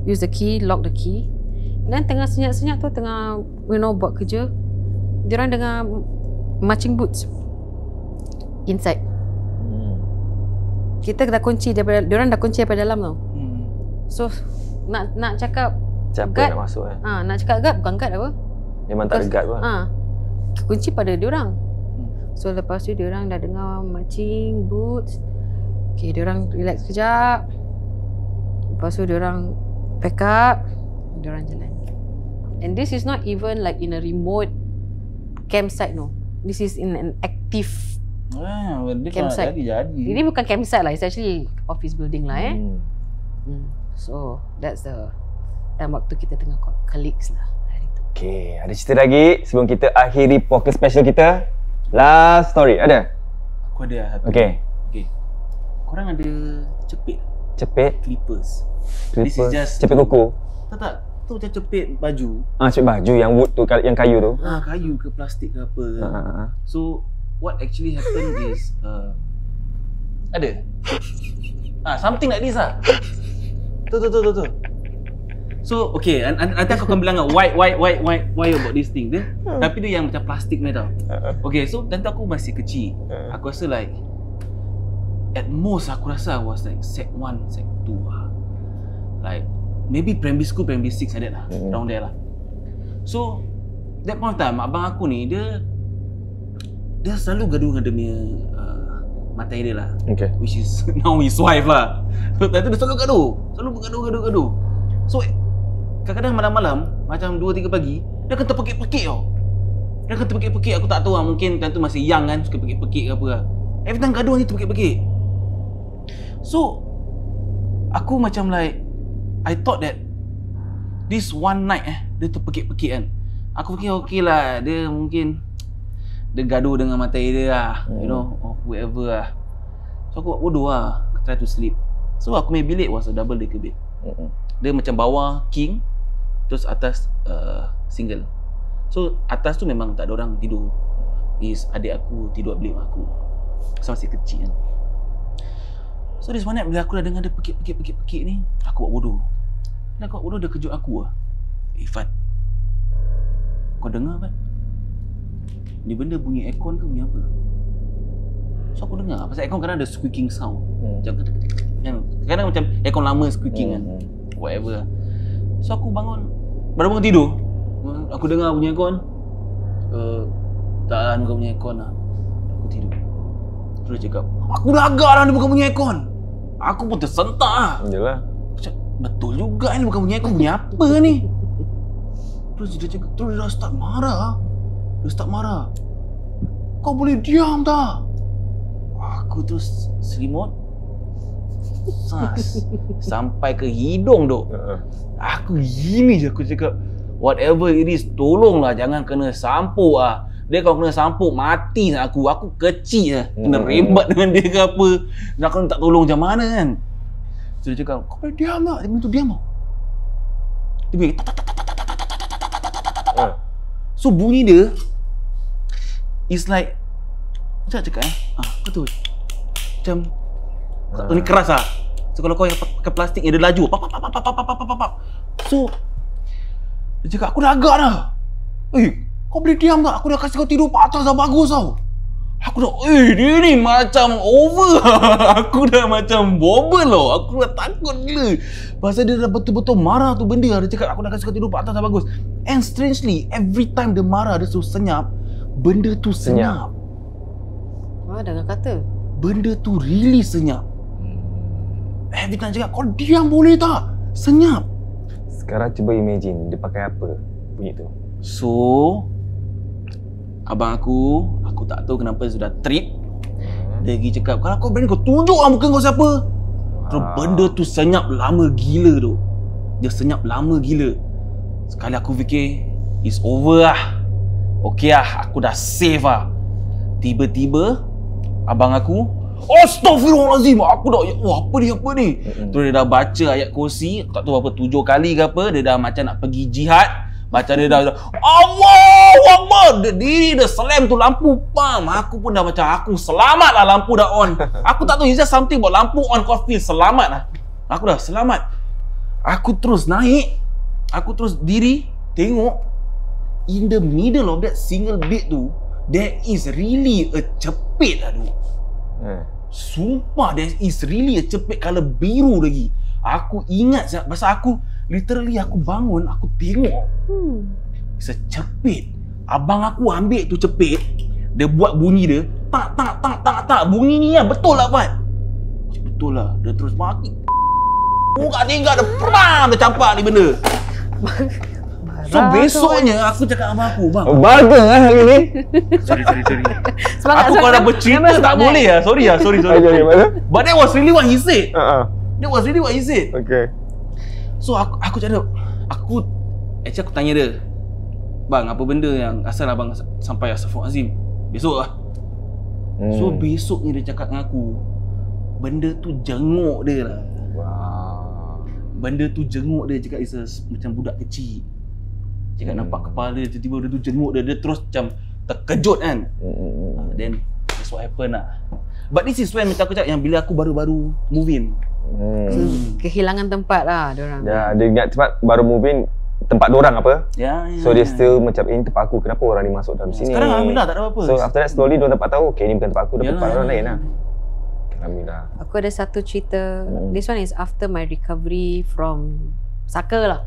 use the key, lock the key. Dan tengah senyap-senyap tu, tengah buat kerja, diorang dengar marching boots inside. Kita dah kunci diorang dah kunci daripada dalam tau. So nak cakap siapa guard, nak masuk nak cakap guard, bukan guard apa. Memang tak ada guard pun. kunci pada diorang. So lepas tu diorang dah dengar marching, boots. Okay, diorang relax kejap. Lepas tu diorang pack up, diorang jalan. And this is not even like in a remote campsite, no. This is in an active Dia campsite. Jadi. Ini bukan campsite lah, it's actually office building lah So that's the time waktu kita tengah colleagues lah hari tu. Okay, ada cerita lagi sebelum kita akhiri podcast special kita? Last story, ada? Aku ada satu. Okay. Korang ada cepit? Cepit? Clippers. This is just cepit kuku? Tak. Tu macam cepit baju. Cepit baju yang wood tu, yang kayu tu. Kayu ke plastik ke apa. So what actually happened is ada. Something like this lah. Tu. So okay, nanti aku akan bilang why about this thing dia. Tapi dia yang macam plastik ni tau. Okay, so nanti aku masih kecil. Aku rasa like at most aku rasa I was like Sec 1, Sec 2 lah. Like maybe primary school, primary 6 like that lah. Around there lah. So that point of time, abang aku ni dia selalu gaduh dengan dia punya matai dia lah. Okay. Which is now his wife lah. So tadi dia selalu gaduh. So kadang-kadang malam-malam macam 2-3 pagi dia akan terpekik-pekik tau. Aku tak tahu lah, mungkin time tu masih young kan, suka pekik-pekik ke apa lah. Every time gaduh ni terpekik-pekik. So aku macam like I thought that this one night dia terpekik-pekik kan. Aku fikir okay lah, dia mungkin dia gaduh dengan matai dia lah, you know, or whoever lah. So aku buat bodoh lah, try to sleep. So aku punya bilik was a double decker bed. Dia macam bawah king, terus atas single. So atas tu memang tak ada orang tidur. Is adik aku tidur bilik aku. So masih kecil kan. So this one night bila aku dah dengar dia pekik ni, aku buat bodoh. Bila aku buat bodoh dia kejut aku lah. Fat, kau dengar Fat? Ni benda bunyi aircon ke bunyi apa? So aku dengar, pasal aircon kadang ada squeaking sound. Macam kadang macam aircon lama squeaking kan. Whatever lah. So aku bangun, baru bangun tidur, aku dengar bunyi aircon. Tak lah, bukan bunyi aircon lah. Aku tidur. Terus dia cakap, aku dah agak lah ni bukan bunyi aircon. Aku pun tersentak lah. Yalah. Betul juga ni bukan bunyi aircon, bunyi apa ni? Terus dia cakap, terus dia dah start marah. Kau boleh diam tak? Aku terus selimut sampai ke hidung duk. Aku gini je, aku cakap whatever it is, tolonglah jangan kena sampuk lah. Dia kalau kena sampuk mati aku. Aku kecil lah, kena rembat dengan dia ke apa. Dan aku tak tolong macam mana kan. So dia cakap, kau boleh diam tak? Dia minta diam tau. Dia bunyi so bunyi dia is like macam cakap betul. Macam ni keras lah. So kalau kau pakai plastik dia laju. So dia cakap, aku dah agak dah. Kau boleh diam tak? Aku dah kasih kau tidur kat atas dah bagus tau. Aku dah, dia ni macam over. Aku dah macam bobel tau. Aku dah takut gila. Pasal dia dah betul-betul marah tu benda. Dia cakap, aku dah kasih kau tidur kat atas dah bagus. And strangely, every time dia marah, dia suruh senyap, benda tu senyap. Dengan kata? Benda tu really senyap. Every time cakap, kau diam boleh tak? Senyap. Sekarang cuba imagine, dia pakai apa bunyi tu? So, abang aku tak tahu kenapa sudah trip. Dia pergi cakap, kalau kau berani kau tunjuk lah muka kau siapa. Terus benda tu senyap lama gila tu. Dia senyap lama gila. Sekali aku fikir, it's over lah. Okay lah, aku dah save lah. Tiba-tiba, abang aku, astaghfirullahalazim, aku dah, apa ni? Terus dia dah baca ayat kursi, tak tahu apa 7 kali ke apa. Dia dah macam nak pergi jihad. Baca dia dah Allahu Akbar. Dia diri dia slam tu lampu, pam. Aku pun dah macam, aku selamat lah lampu dah on. Aku tak tahu, it's just something buat lampu on, kau feel selamat lah. Aku dah selamat. Aku terus naik, aku terus diri, tengok in the middle of that single bed tu, there is really a cepit lah tu. Sumpah, there is really a cepit colour biru lagi. Aku ingat pasal aku literally aku bangun, aku tengok secepit. Abang aku ambil tu cepit, dia buat bunyi dia, tak, bunyi ni lah, betul lah Fat. Betul lah, dia terus maki. Muka tinggal, dia perang, dia campak ni benda. So besoknya aku cakap sama aku, bang. Bagus lah hari ni. Sorry. Semangat, Aku kalau bercerita tak boleh lah. Sorry. But that was really what he said. That was really what he said. Okay. So aku cakap, aku tanya dia, bang, apa benda yang asal abang sampai Astaghfirullahalazim besok lah. So besoknya dia cakap dengan aku, benda tu jenguk dia lah. Wow. Benda tu jenguk dia, cakap macam budak kecil. Cakap nampak kepala dia, tiba-tiba dia tu jenguk dia terus macam terkejut kan. Then that's what happened lah. But this is when macam aku cakap yang bila aku baru-baru move in. Kehilangan tempat lah diorang. Ya, dia ingat cepat baru move in tempat diorang apa. So dia still macam ini tempat aku, kenapa orang ni masuk dalam sini. Sekarang alhamdulillah tak ada apa-apa. So after that slowly diorang dapat tahu, okay ni bukan tempat aku, dapat tempat orang lain lah. Alhamdulillah. Aku ada satu cerita. This one is after my recovery from saka lah.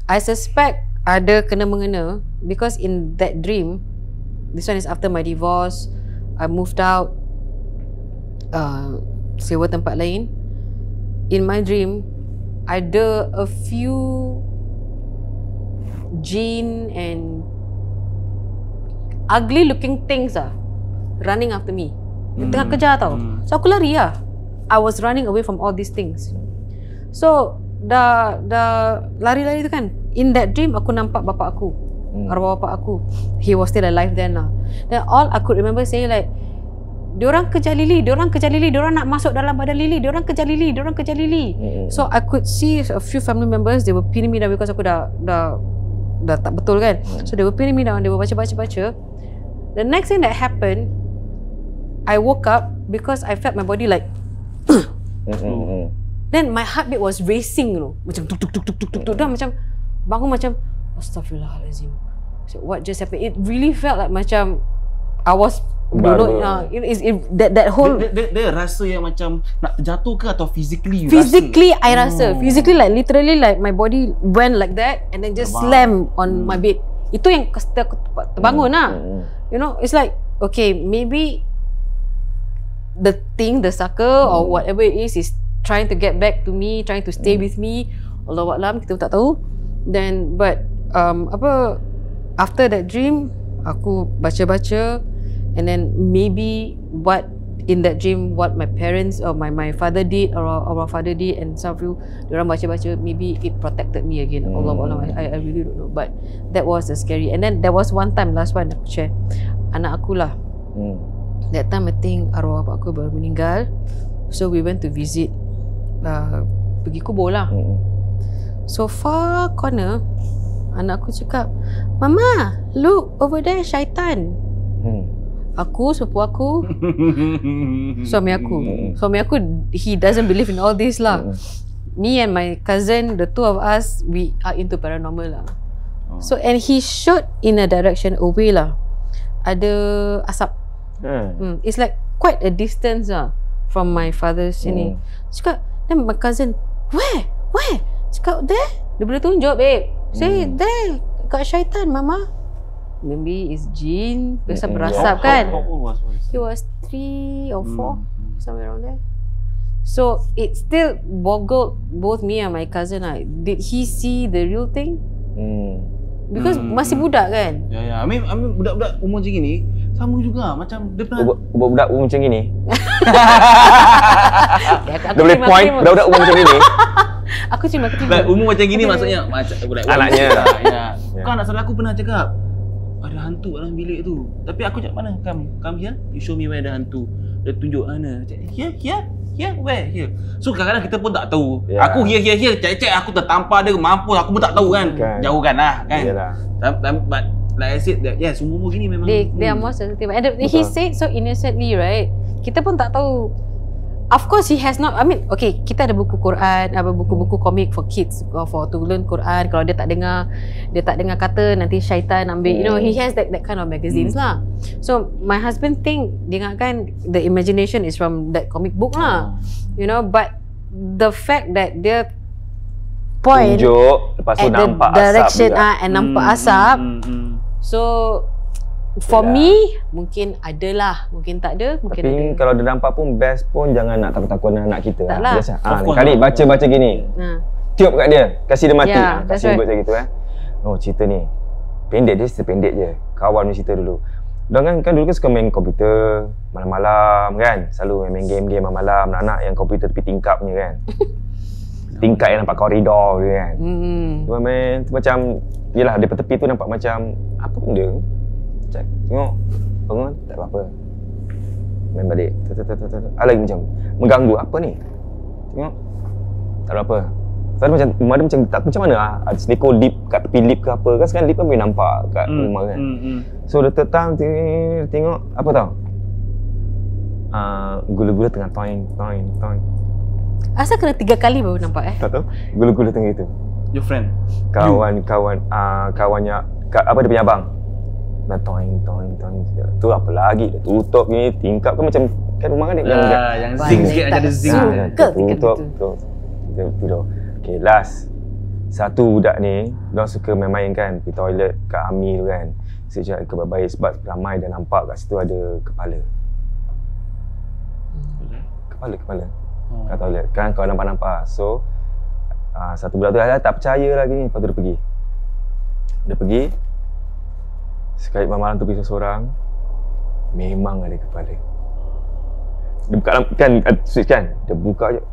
I suspect ada kena-mengena because in that dream, this one is after my divorce, I moved out, sewa tempat lain. In my dream, ada a few jin and ugly looking things running after me. Dia tengah kejar tau. So aku lari lah. I was running away from all these things. So dah lari-lari tu kan. In that dream aku nampak bapak aku, arwah bapak aku. He was still alive then lah. Then all I could remember saying like, diorang kejar Lily, diorang nak masuk dalam badan Lily, diorang kejar Lily. So I could see a few family members, they were pinning me down because aku dah tak betul kan. So they were pinning me down, they were baca. The next thing that happened, I woke up because I felt my body like then my heartbeat was racing, you know, macam tuk tuk. Dah macam bangun macam Astaghfirullahalazim. So what just happened? It really felt like macam I was that whole dia rasa yang macam nak terjatuh ke atau physically I rasa physically like literally like my body went like that and then just slam on my bed. Itu yang aku terbangun lah. You know, it's like okay, maybe the saka or whatever it is trying to get back to me, trying to stay with me. Allahu a'lam, kita tak tahu. Then but after that dream aku baca and then maybe what in that dream what my parents or my father did or our father did and some of you diorang baca maybe it protected me again. Allahu a'lam, I really don't know, but that was scary. And then there was one time, last one aku share, anak aku lah. That time I think arwah bapak aku baru meninggal. So we went to visit, pergi kubur lah. So far corner, anak aku cakap, Mama, look over there, syaitan. Aku, sepupu aku, suami aku, he doesn't believe in all this lah. Me and my cousin, the two of us, we are into paranormal lah. So and he shot in a direction away lah. Ada asap. It's like quite a distance lah from my father's sini. Cakap, then my cousin, where? Cakap, there. Dia boleh tunjuk, babe. Say, there. Kat syaitan, Mama. Maybe it's jin. Biasa berasap kan. How old was he? He was 3 or 4, somewhere around there. So it still boggled both me and my cousin lah. Did he see the real thing? Because masih budak kan. Ya. I mean budak-budak umur macam gini sama juga macam dia pernah budak umur macam gini. Dia boleh point budak umur macam gini. Aku cuma umur macam gini maksudnya macam budak anaknya. Ya. Kau anak saudara aku pernah cakap ada hantu dalam bilik tu. Tapi aku cakap mana? Come here. You show me where ada hantu. Dia tunjuk mana. Here, where? Here. So kadang-kadang kita pun tak tahu. Aku here. Cek aku tertampar dia mampus. Aku pun tak tahu kan. Jauhkan lah kan. But like I said that yes, umur gini memang they are more sensitive. And he said so innocently, right? Kita pun tak tahu. Of course he has not, I mean, okay, kita ada buku Quran, ada buku-buku komik for kids, for to learn Quran. Kalau dia tak dengar kata nanti syaitan ambil, you know, he has that kind of magazines lah. So my husband think, dia ingatkan the imagination is from that comic book lah. You know, but the fact that dia point tunjuk, lepas tu at nampak the direction asap and nampak asap. So for me mungkin adalah, mungkin tak ada, mungkin Tapi ada. kalau dia nampak pun best pun jangan nak takut-takut anak kita. Taklah. Biasa. Of course Kali lah. baca gini. Ha. Tiup kat dia, kasih dia mati. Yeah, that's Kasih right. buat macam gitu Oh, cerita ni. Pendek dia, cerita pendek je. Kawan punya cerita dulu. Diorang kan dulu kan suka main komputer malam-malam kan. Selalu main game-game malam-malam. Anak-anak yang komputer tepi tingkap punya kan. Tingkap yang nampak koridor dia kan. Dia main tu macam, yelah dia tepi tu nampak macam apa benda. Cek, tengok. Bangun, tak ada apa-apa. Main balik. Lagi macam mengganggu. Apa ni? Tengok. Tak ada apa. So, macam rumah dia macam tak macam mana ada selekor lip kat tepi lip ke apa kan, sekarang lip kan boleh nampak kat rumah kan. So dia tetang tengok apa tau? Gula-gula tengah toing. Asal kena 3 kali baru nampak Tak tahu. Gula-gula tengah gitu. Your friend. Kawannya apa dia punya abang. Dah toing. Tu apa lagi? Dia tutup ni tingkap kan macam kan rumah kan dia Yang zing sikit tak ada zing. suka tutup. gitu. Dia tidur. Okay, last. Satu budak ni, diorang suka main-main kan, pergi toilet kat Ami tu kan. Sejak kebaik sebab ramai dah nampak kat situ ada kepala. Kepala. Kat toilet. Kan kau nampak-nampak. So, satu budak tu tak percaya lagi ni. Lepas tu dia pergi. Sekali malam tu pergi seorang. Memang ada kepala. Dia buka kan switch kan. Dia buka je.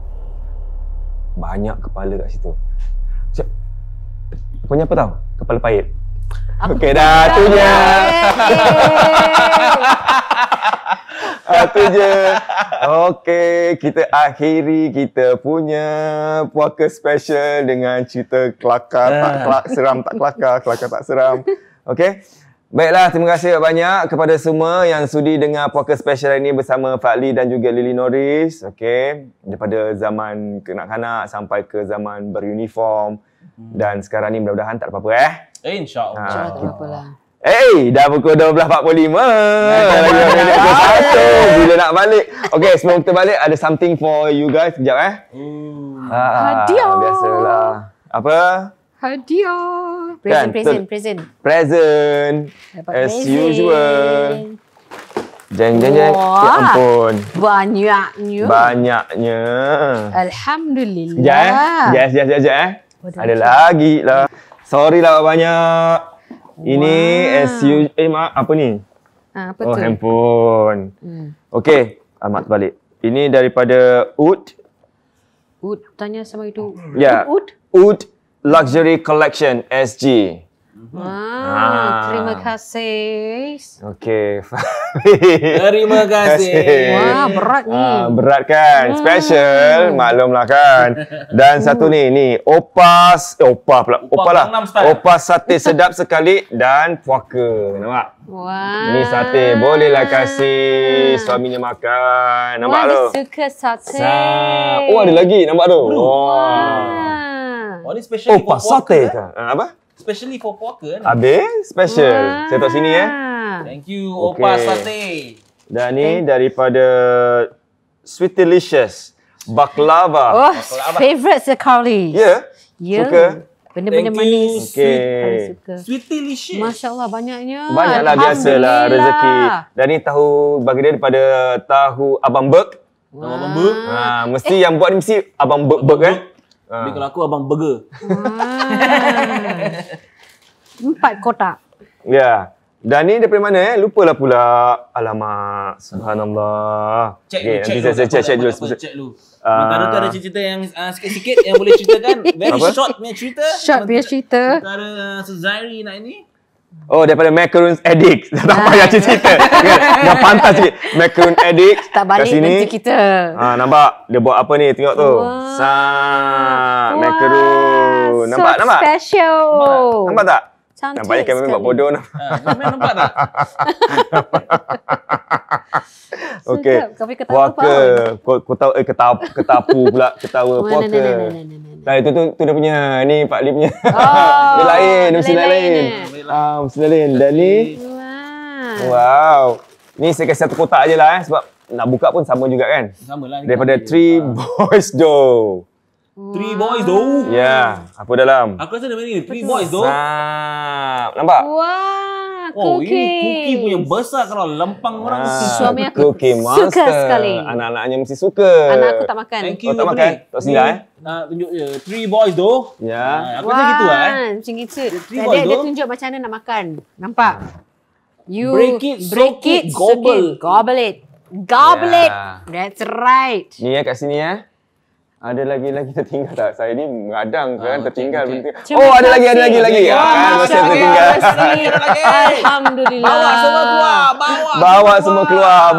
Banyak kepala kat situ. Punya apa tau? Kepala pahit. Okey dah, tu je. Tu je. Okey, kita akhiri kita punya puaka special dengan cerita kelakar seram tak kelakar tak seram. Okey. Baiklah, terima kasih banyak kepada semua yang sudi dengar puaka special ini bersama Fadli dan juga Lily Norris. Okey, daripada zaman kanak-kanak sampai ke zaman beruniform dan sekarang ni mudah-mudahan tak ada apa-apa InsyaAllah. Tak apalah. Dah pukul 12.45. Lagi minit ke 1. Bila nak balik? Okey, sebelum kita balik ada something for you guys. Sekejap Hadiah. Biasalah. Apa? Hadiah. Kan, Present. Dapat As present. usual. Jeng. Ya Wah. ampun. Banyaknya. Alhamdulillah. Sekejap. Ada lagi lah. Sorry lah banyak. Ini as usual. Apa ni? Apa Oh, tu? handphone. Okey, alamat balik. Ini daripada Oud. Tanya sama itu. Ya. Oud Luxury Collection SG. Terima kasih. Okey. Terima kasih. Wah, berat ni. Berat kan? Special, maklumlah kan. Dan satu ni Opas pula. Opa lah. Gangnam Style. Opas sate sedap sekali dan puaka. Nampak? Wah. Ni sate, bolehlah kasih suaminya makan. Nampak Wah, tu? dia suka sate. Oh, ada lagi. Nampak tu? Oh, ni specially for Opas puaka. sate kan? Apa? Specially for puaka ni. Habis? Special. Saya tahu sini Thank you, Okay. Opa Sate. Dan ni daripada Sweet Delicious Baklava. Oh, favorite sekali. Ya? Ya. Suka? Benda-benda Thank you. manis. Okey. Paling suka. Sweet delicious. Masya Allah, banyaknya. Banyaklah biasalah rezeki. Dan ni tahu bagi dia daripada tahu Abang Berg. Abang Berg. Mesti yang buat ni mesti Abang Berg kan? Tapi kalau aku Abang Burger. 4 kotak. Ya. Dan ni daripada mana Lupalah pula. Alamak. Subhanallah. Nanti saya check dulu. Check dulu. Sementara tu ada cerita yang sikit-sikit yang boleh ceritakan. Very short punya cerita. Short punya cerita. Sementara Zairi nak ini. Oh, daripada Macaroons Addict. Tak payah cerita. Dah pantas sikit. Macaroon Addict. Tak balik kat sini. nanti kita. Nampak? Dia buat apa ni? Tengok tu. Macaroon. Nampak? So special. Nampak tak? Cantik Nampaknya kamera buat bodoh. Nampak tak? Okey. Tapi ketawa Puaka. Kau tahu ketapu pula ketawa puaka. Nah, itu dia punya ni Pak Lim punya. Dia lain, dia mesti lain. Mesti lain. Dan ni wow. Ni saya kasi satu kotak je lah sebab nak buka pun sama juga kan. Sama lah. Daripada Three Boys Dough. Three Boys Dough. Ya, apa dalam? Aku rasa dia ni Three Boys Dough. Nampak? Wah, Oh, cookies. ini cookie punya besar kalau lempang orang. Suami aku Cookie suka Monster. sekali. Anak-anaknya mesti suka. Anak aku tak makan. Thank you. Oh, tak apa makan? ni? Tak sila, Tunjuk je. 3 boys tu. Ya. Aku macam gitu kan. Macam gitu. Three Dia, boys dia tu. tunjuk macam mana nak makan. Nampak? You Break it, soak it, gobble. Gobble it. Gobble it. Yeah. That's right. Ni kat sini Ada lagi tertinggal tak? Saya ni mengadang kan tertinggal. okey. Okay. Oh, ada lagi. Wah, Kan masih Masya tertinggal. Allah. Alhamdulillah. Bawa semua keluar. Bawa semua keluar.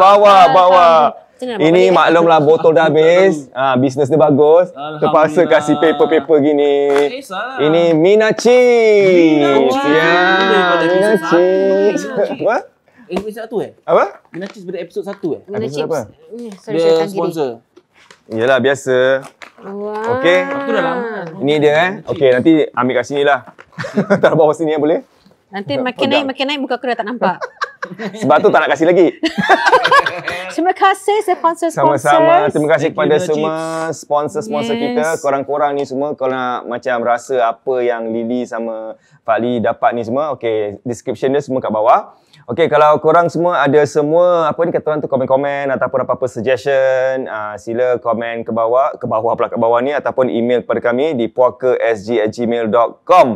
Bawa. Macam mana nak Ini bawa balik? maklumlah botol dah habis. Bisnes dia bagus. Terpaksa Alhamdulillah. kasih paper gini. Salah. Ini Mina Cheese. Cheese. Ya, Daripada Mina episod Cheese. satu. Apa? Episod 1 Apa? Mina Cheese pada episod 1 Mana Episode chips? apa? Sorry, saya Dia tanggiri. sponsor. Yelah, biasa. Wah. Okey. Aku dah lama. Ini dia Okey, nanti ambil kat sini lah. Taruh bawah sini boleh? Nanti makin naik muka aku dah tak nampak. Sebab tu tak nak kasih lagi. Terima kasih sponsor. Sama-sama. Terima kasih Thank you, kepada Mina semua sponsor-sponsor Yes. kita. Korang-korang ni semua kalau nak macam rasa apa yang Lily sama Pak Lee dapat ni semua, okey, description dia semua kat bawah. Okey, kalau korang semua ada semua apa ni kata orang tu komen-komen ataupun apa-apa suggestion, sila komen ke bawah ni ataupun email kepada kami di puakasg@gmail.com.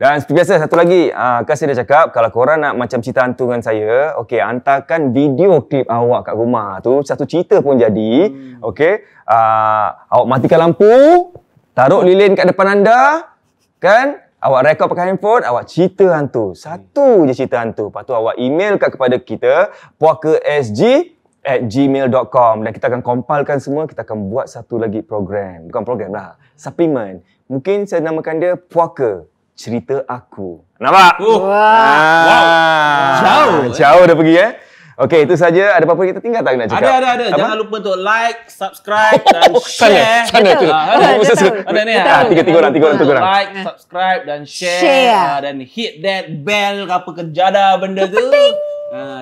Dan seperti biasa, satu lagi, kan saya dah cakap, kalau korang nak macam cerita hantu dengan saya, okey, hantarkan video klip awak kat rumah tu, satu cerita pun jadi, okey, awak matikan lampu, taruh lilin kat depan anda, kan, awak rekod pakai handphone, awak cerita hantu, satu je cerita hantu, lepas tu awak email kepada kita, puakasg@gmail.com, dan kita akan compilekan semua, kita akan buat satu lagi program, bukan program lah, suplemen, mungkin saya namakan dia Puaka Cerita Aku. Nampak? Jauh dah pergi Okey, itu saja. Ada apa-apa kita tinggal tak nak cakap? Ada. Apa? Jangan lupa untuk like, subscribe dan share. Sana tu. Ada ni. Tiga orang. Like, subscribe dan share. Share. Dan hit that bell ke apa kejada benda tu.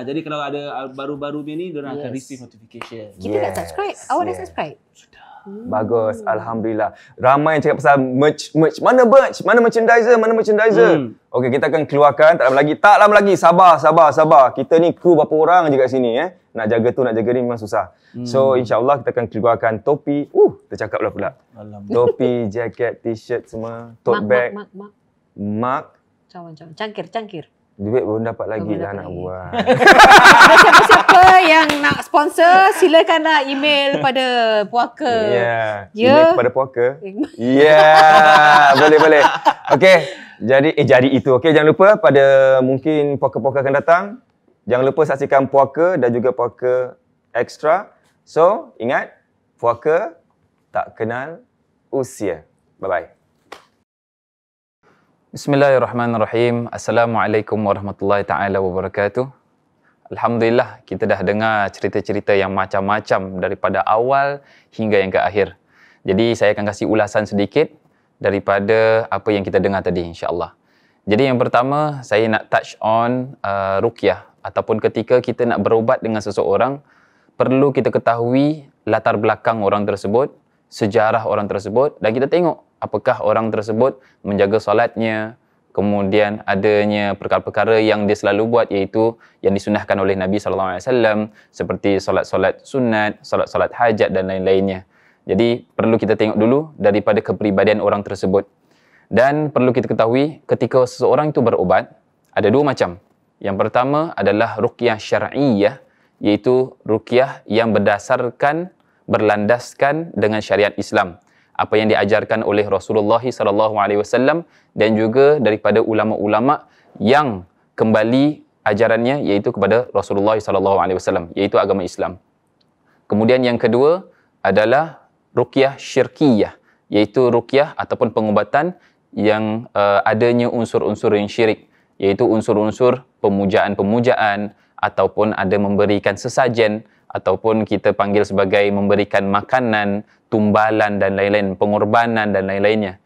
Jadi kalau ada baru-baru ni, diorang akan receive notification. Kita dah subscribe. Awak dah subscribe? Bagus, Alhamdulillah. Ramai yang cakap pasal merch. Mana merch? Mana merchandiser? Okey, kita akan keluarkan tak lama lagi. Sabar. Kita ni kru berapa orang je kat sini Nak jaga ni memang susah. So insya-Allah kita akan keluarkan topi. Tercakap pula. Topi, jaket, t-shirt semua, tote bag, mug. Cawan. Cangkir. Duit belum dapat lagi Belum lah dapat nak lagi. buat. Siapa yang nak sponsor, silakanlah email pada Puaka. Ya. Ya. Email kepada Puaka. Ya. Boleh. Okey. Jadi itu. Okey, jangan lupa pada mungkin puaka-puaka akan datang. Jangan lupa saksikan Puaka dan juga Puaka Extra. So, ingat, Puaka tak kenal usia. Bye-bye. Bismillahirrahmanirrahim. Assalamualaikum warahmatullahi taala wabarakatuh. Alhamdulillah, kita dah dengar cerita-cerita yang macam-macam daripada awal hingga yang ke akhir. Jadi saya akan kasih ulasan sedikit daripada apa yang kita dengar tadi, insya-Allah. Jadi yang pertama, saya nak touch on ruqyah ataupun ketika kita nak berubat dengan seseorang, perlu kita ketahui latar belakang orang tersebut, sejarah orang tersebut, dan kita tengok apakah orang tersebut menjaga solatnya, kemudian adanya perkara-perkara yang dia selalu buat iaitu yang disunahkan oleh Nabi SAW seperti solat-solat sunat, solat-solat hajat dan lain-lainnya. Jadi perlu kita tengok dulu daripada kepribadian orang tersebut. Dan perlu kita ketahui ketika seseorang itu berubat, ada dua macam. Yang pertama adalah ruqyah syar'iyyah, iaitu ruqyah yang berlandaskan dengan syariat Islam. Apa yang diajarkan oleh Rasulullah SAW dan juga daripada ulama-ulama yang kembali ajarannya iaitu kepada Rasulullah SAW, iaitu agama Islam. Kemudian yang kedua adalah ruqyah syirkiyah, iaitu ruqyah ataupun pengubatan yang adanya unsur-unsur yang syirik, iaitu unsur-unsur pemujaan-pemujaan ataupun ada memberikan sesajen ataupun kita panggil sebagai memberikan makanan, tumbalan dan lain-lain, pengorbanan dan lain-lainnya.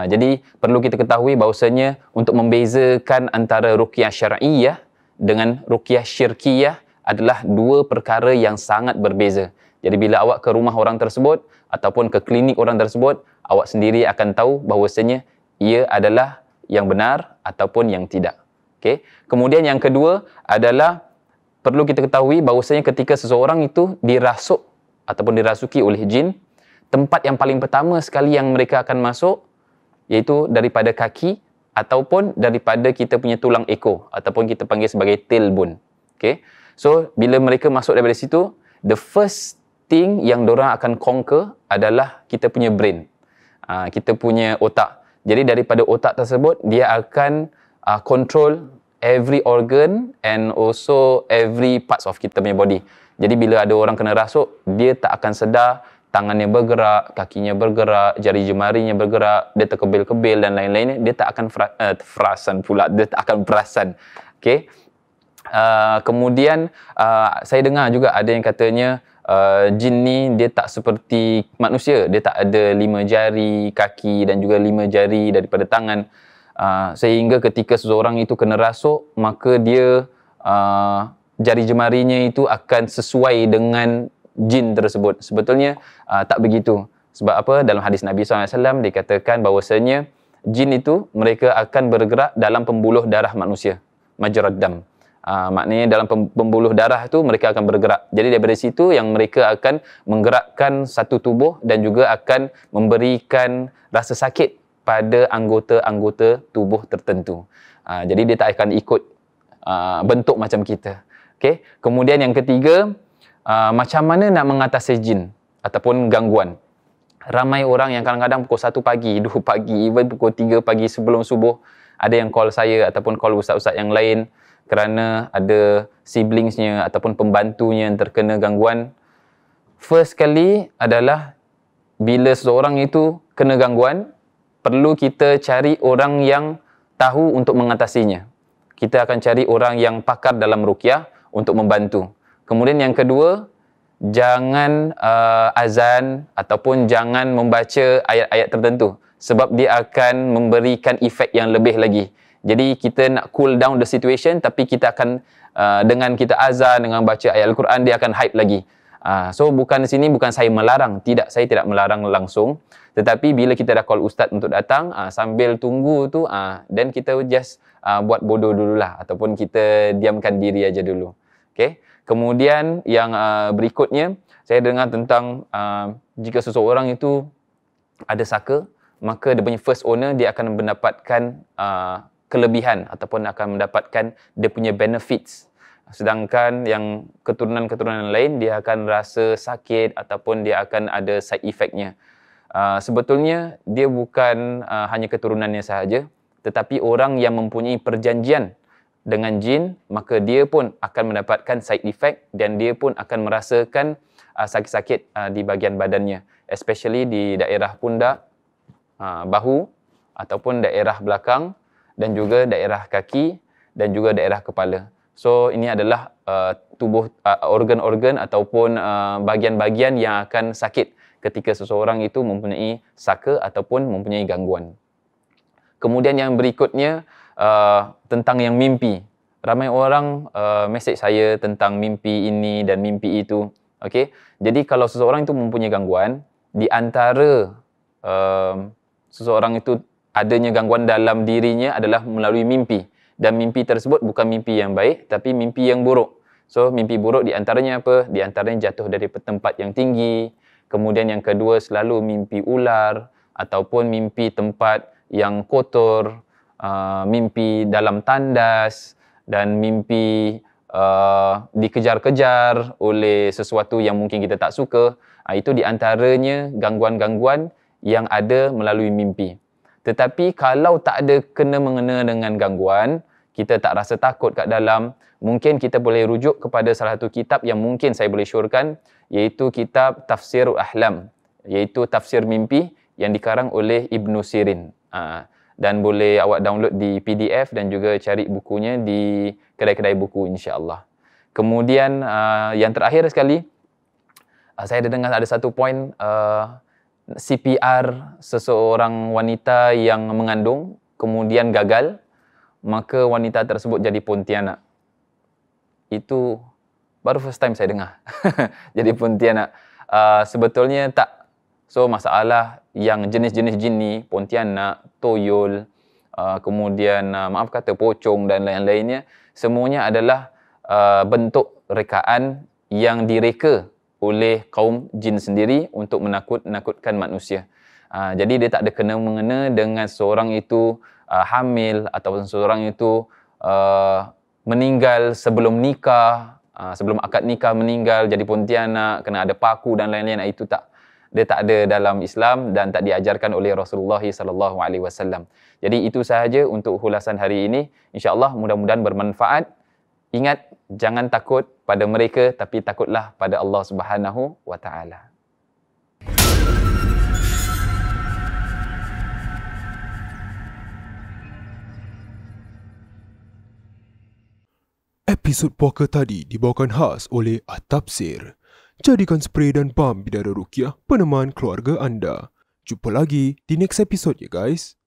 Jadi perlu kita ketahui bahawasanya untuk membezakan antara ruqyah syar'iyyah dengan ruqyah syirkiyah adalah dua perkara yang sangat berbeza. Jadi bila awak ke rumah orang tersebut ataupun ke klinik orang tersebut, awak sendiri akan tahu bahawasanya ia adalah yang benar ataupun yang tidak. Okey. Kemudian yang kedua adalah perlu kita ketahui bahawasanya ketika seseorang itu dirasuk ataupun dirasuki oleh jin, tempat yang paling pertama sekali yang mereka akan masuk iaitu daripada kaki ataupun daripada kita punya tulang ekor ataupun kita panggil sebagai tailbone. Okay. So, bila mereka masuk daripada situ, the first thing yang diorang akan conquer adalah kita punya brain. Kita punya otak. Jadi daripada otak tersebut, dia akan control every organ and also every parts of kita punya body. Jadi bila ada orang kena rasuk, dia tak akan sedar, tangannya bergerak, kakinya bergerak, jari jemarinya bergerak, dia terkebil-kebil dan lain-lainnya, dia tak akan dia tak akan perasan. Okay. Kemudian saya dengar juga ada yang katanya jin ni dia tak seperti manusia, dia tak ada 5 jari kaki dan juga 5 jari daripada tangan, sehingga ketika seseorang itu kena rasuk, maka dia jari jemarinya itu akan sesuai dengan jin tersebut. Sebetulnya tak begitu. Sebab apa? Dalam hadis Nabi SAW dikatakan bahawasanya jin itu mereka akan bergerak dalam pembuluh darah manusia, majrad dam. Maknanya dalam pembuluh darah tu mereka akan bergerak. Jadi daripada situ yang mereka akan menggerakkan satu tubuh dan juga akan memberikan rasa sakit pada anggota-anggota tubuh tertentu. Jadi dia tak akan ikut bentuk macam kita. Okay. Kemudian yang ketiga, macam mana nak mengatasi jin ataupun gangguan. Ramai orang yang kadang-kadang pukul 1 pagi, 2 pagi, even pukul 3 pagi sebelum subuh, ada yang call saya ataupun call ustaz-ustaz yang lain kerana ada siblingsnya ataupun pembantunya yang terkena gangguan. First kali adalah bila seseorang itu kena gangguan, perlu kita cari orang yang tahu untuk mengatasinya. Kita akan cari orang yang pakar dalam ruqyah untuk membantu. Kemudian yang kedua, jangan azan ataupun jangan membaca ayat-ayat tertentu sebab dia akan memberikan efek yang lebih lagi. Jadi kita nak cool down the situation, tapi kita akan dengan kita azan, dengan baca ayat Al-Quran, dia akan hype lagi. So bukan di sini bukan saya melarang, tidak, saya tidak melarang langsung. Tetapi bila kita dah call ustaz untuk datang, sambil tunggu tu, then kita just buat bodoh dululah ataupun kita diamkan diri aja dulu. Okay. Kemudian yang berikutnya, saya dengar tentang jika seseorang itu ada saka, maka dia punya first owner dia akan mendapatkan kelebihan ataupun akan mendapatkan dia punya benefits. Sedangkan yang keturunan-keturunan lain dia akan rasa sakit ataupun dia akan ada side effect-nya. Sebetulnya dia bukan hanya keturunannya sahaja, tetapi orang yang mempunyai perjanjian dengan jin, maka dia pun akan mendapatkan side effect dan dia pun akan merasakan sakit-sakit di bahagian badannya, especially di daerah pundak, bahu ataupun daerah belakang dan juga daerah kaki dan juga daerah kepala. So ini adalah tubuh organ-organ ataupun bahagian-bahagian yang akan sakit ketika seseorang itu mempunyai saka ataupun mempunyai gangguan. Kemudian yang berikutnya tentang yang mimpi. Ramai orang mesej saya tentang mimpi ini dan mimpi itu. Okay? Jadi kalau seseorang itu mempunyai gangguan, di antara seseorang itu adanya gangguan dalam dirinya adalah melalui mimpi. Dan mimpi tersebut bukan mimpi yang baik, tapi mimpi yang buruk. So, mimpi buruk di antaranya apa? Di antaranya jatuh dari tempat yang tinggi. Kemudian yang kedua, selalu mimpi ular ataupun mimpi tempat yang kotor, mimpi dalam tandas dan mimpi dikejar-kejar oleh sesuatu yang mungkin kita tak suka. Itu di antaranya gangguan-gangguan yang ada melalui mimpi. Tetapi kalau tak ada kena-mengena dengan gangguan, kita tak rasa takut kat dalam, mungkin kita boleh rujuk kepada salah satu kitab yang mungkin saya boleh syorkan, iaitu kitab Tafsirul Ahlam, iaitu tafsir mimpi yang dikarang oleh Ibn Sirin. Dan boleh awak download di PDF dan juga cari bukunya di kedai-kedai buku insya-Allah. Kemudian yang terakhir sekali, saya ada dengar ada satu poin CPR seseorang wanita yang mengandung kemudian gagal, maka wanita tersebut jadi pontianak. Itu baru first time saya dengar. Jadi pontianak. Sebetulnya tak. So masalah yang jenis-jenis jin ni, pontianak, toyol, kemudian maaf kata pocong dan lain-lainnya, semuanya adalah bentuk rekaan yang direka oleh kaum jin sendiri untuk menakut-nakutkan manusia. Jadi dia tak ada kena-mengena dengan seorang itu hamil ataupun seorang itu meninggal sebelum nikah, sebelum akad nikah meninggal jadi pontianak, kena ada paku dan lain-lain. Itu dia tak ada dalam Islam dan tak diajarkan oleh Rasulullah sallallahu alaihi wasallam. Jadi itu sahaja untuk ulasan hari ini. InsyaAllah mudah-mudahan bermanfaat. Ingat, jangan takut pada mereka tapi takutlah pada Allah Subhanahu wa taala. Episod puaka tadi dibawakan khas oleh At-Tafsir. Jadikan spray dan balm bidara ruqyah peneman keluarga anda. Jumpa lagi di next episode ya guys.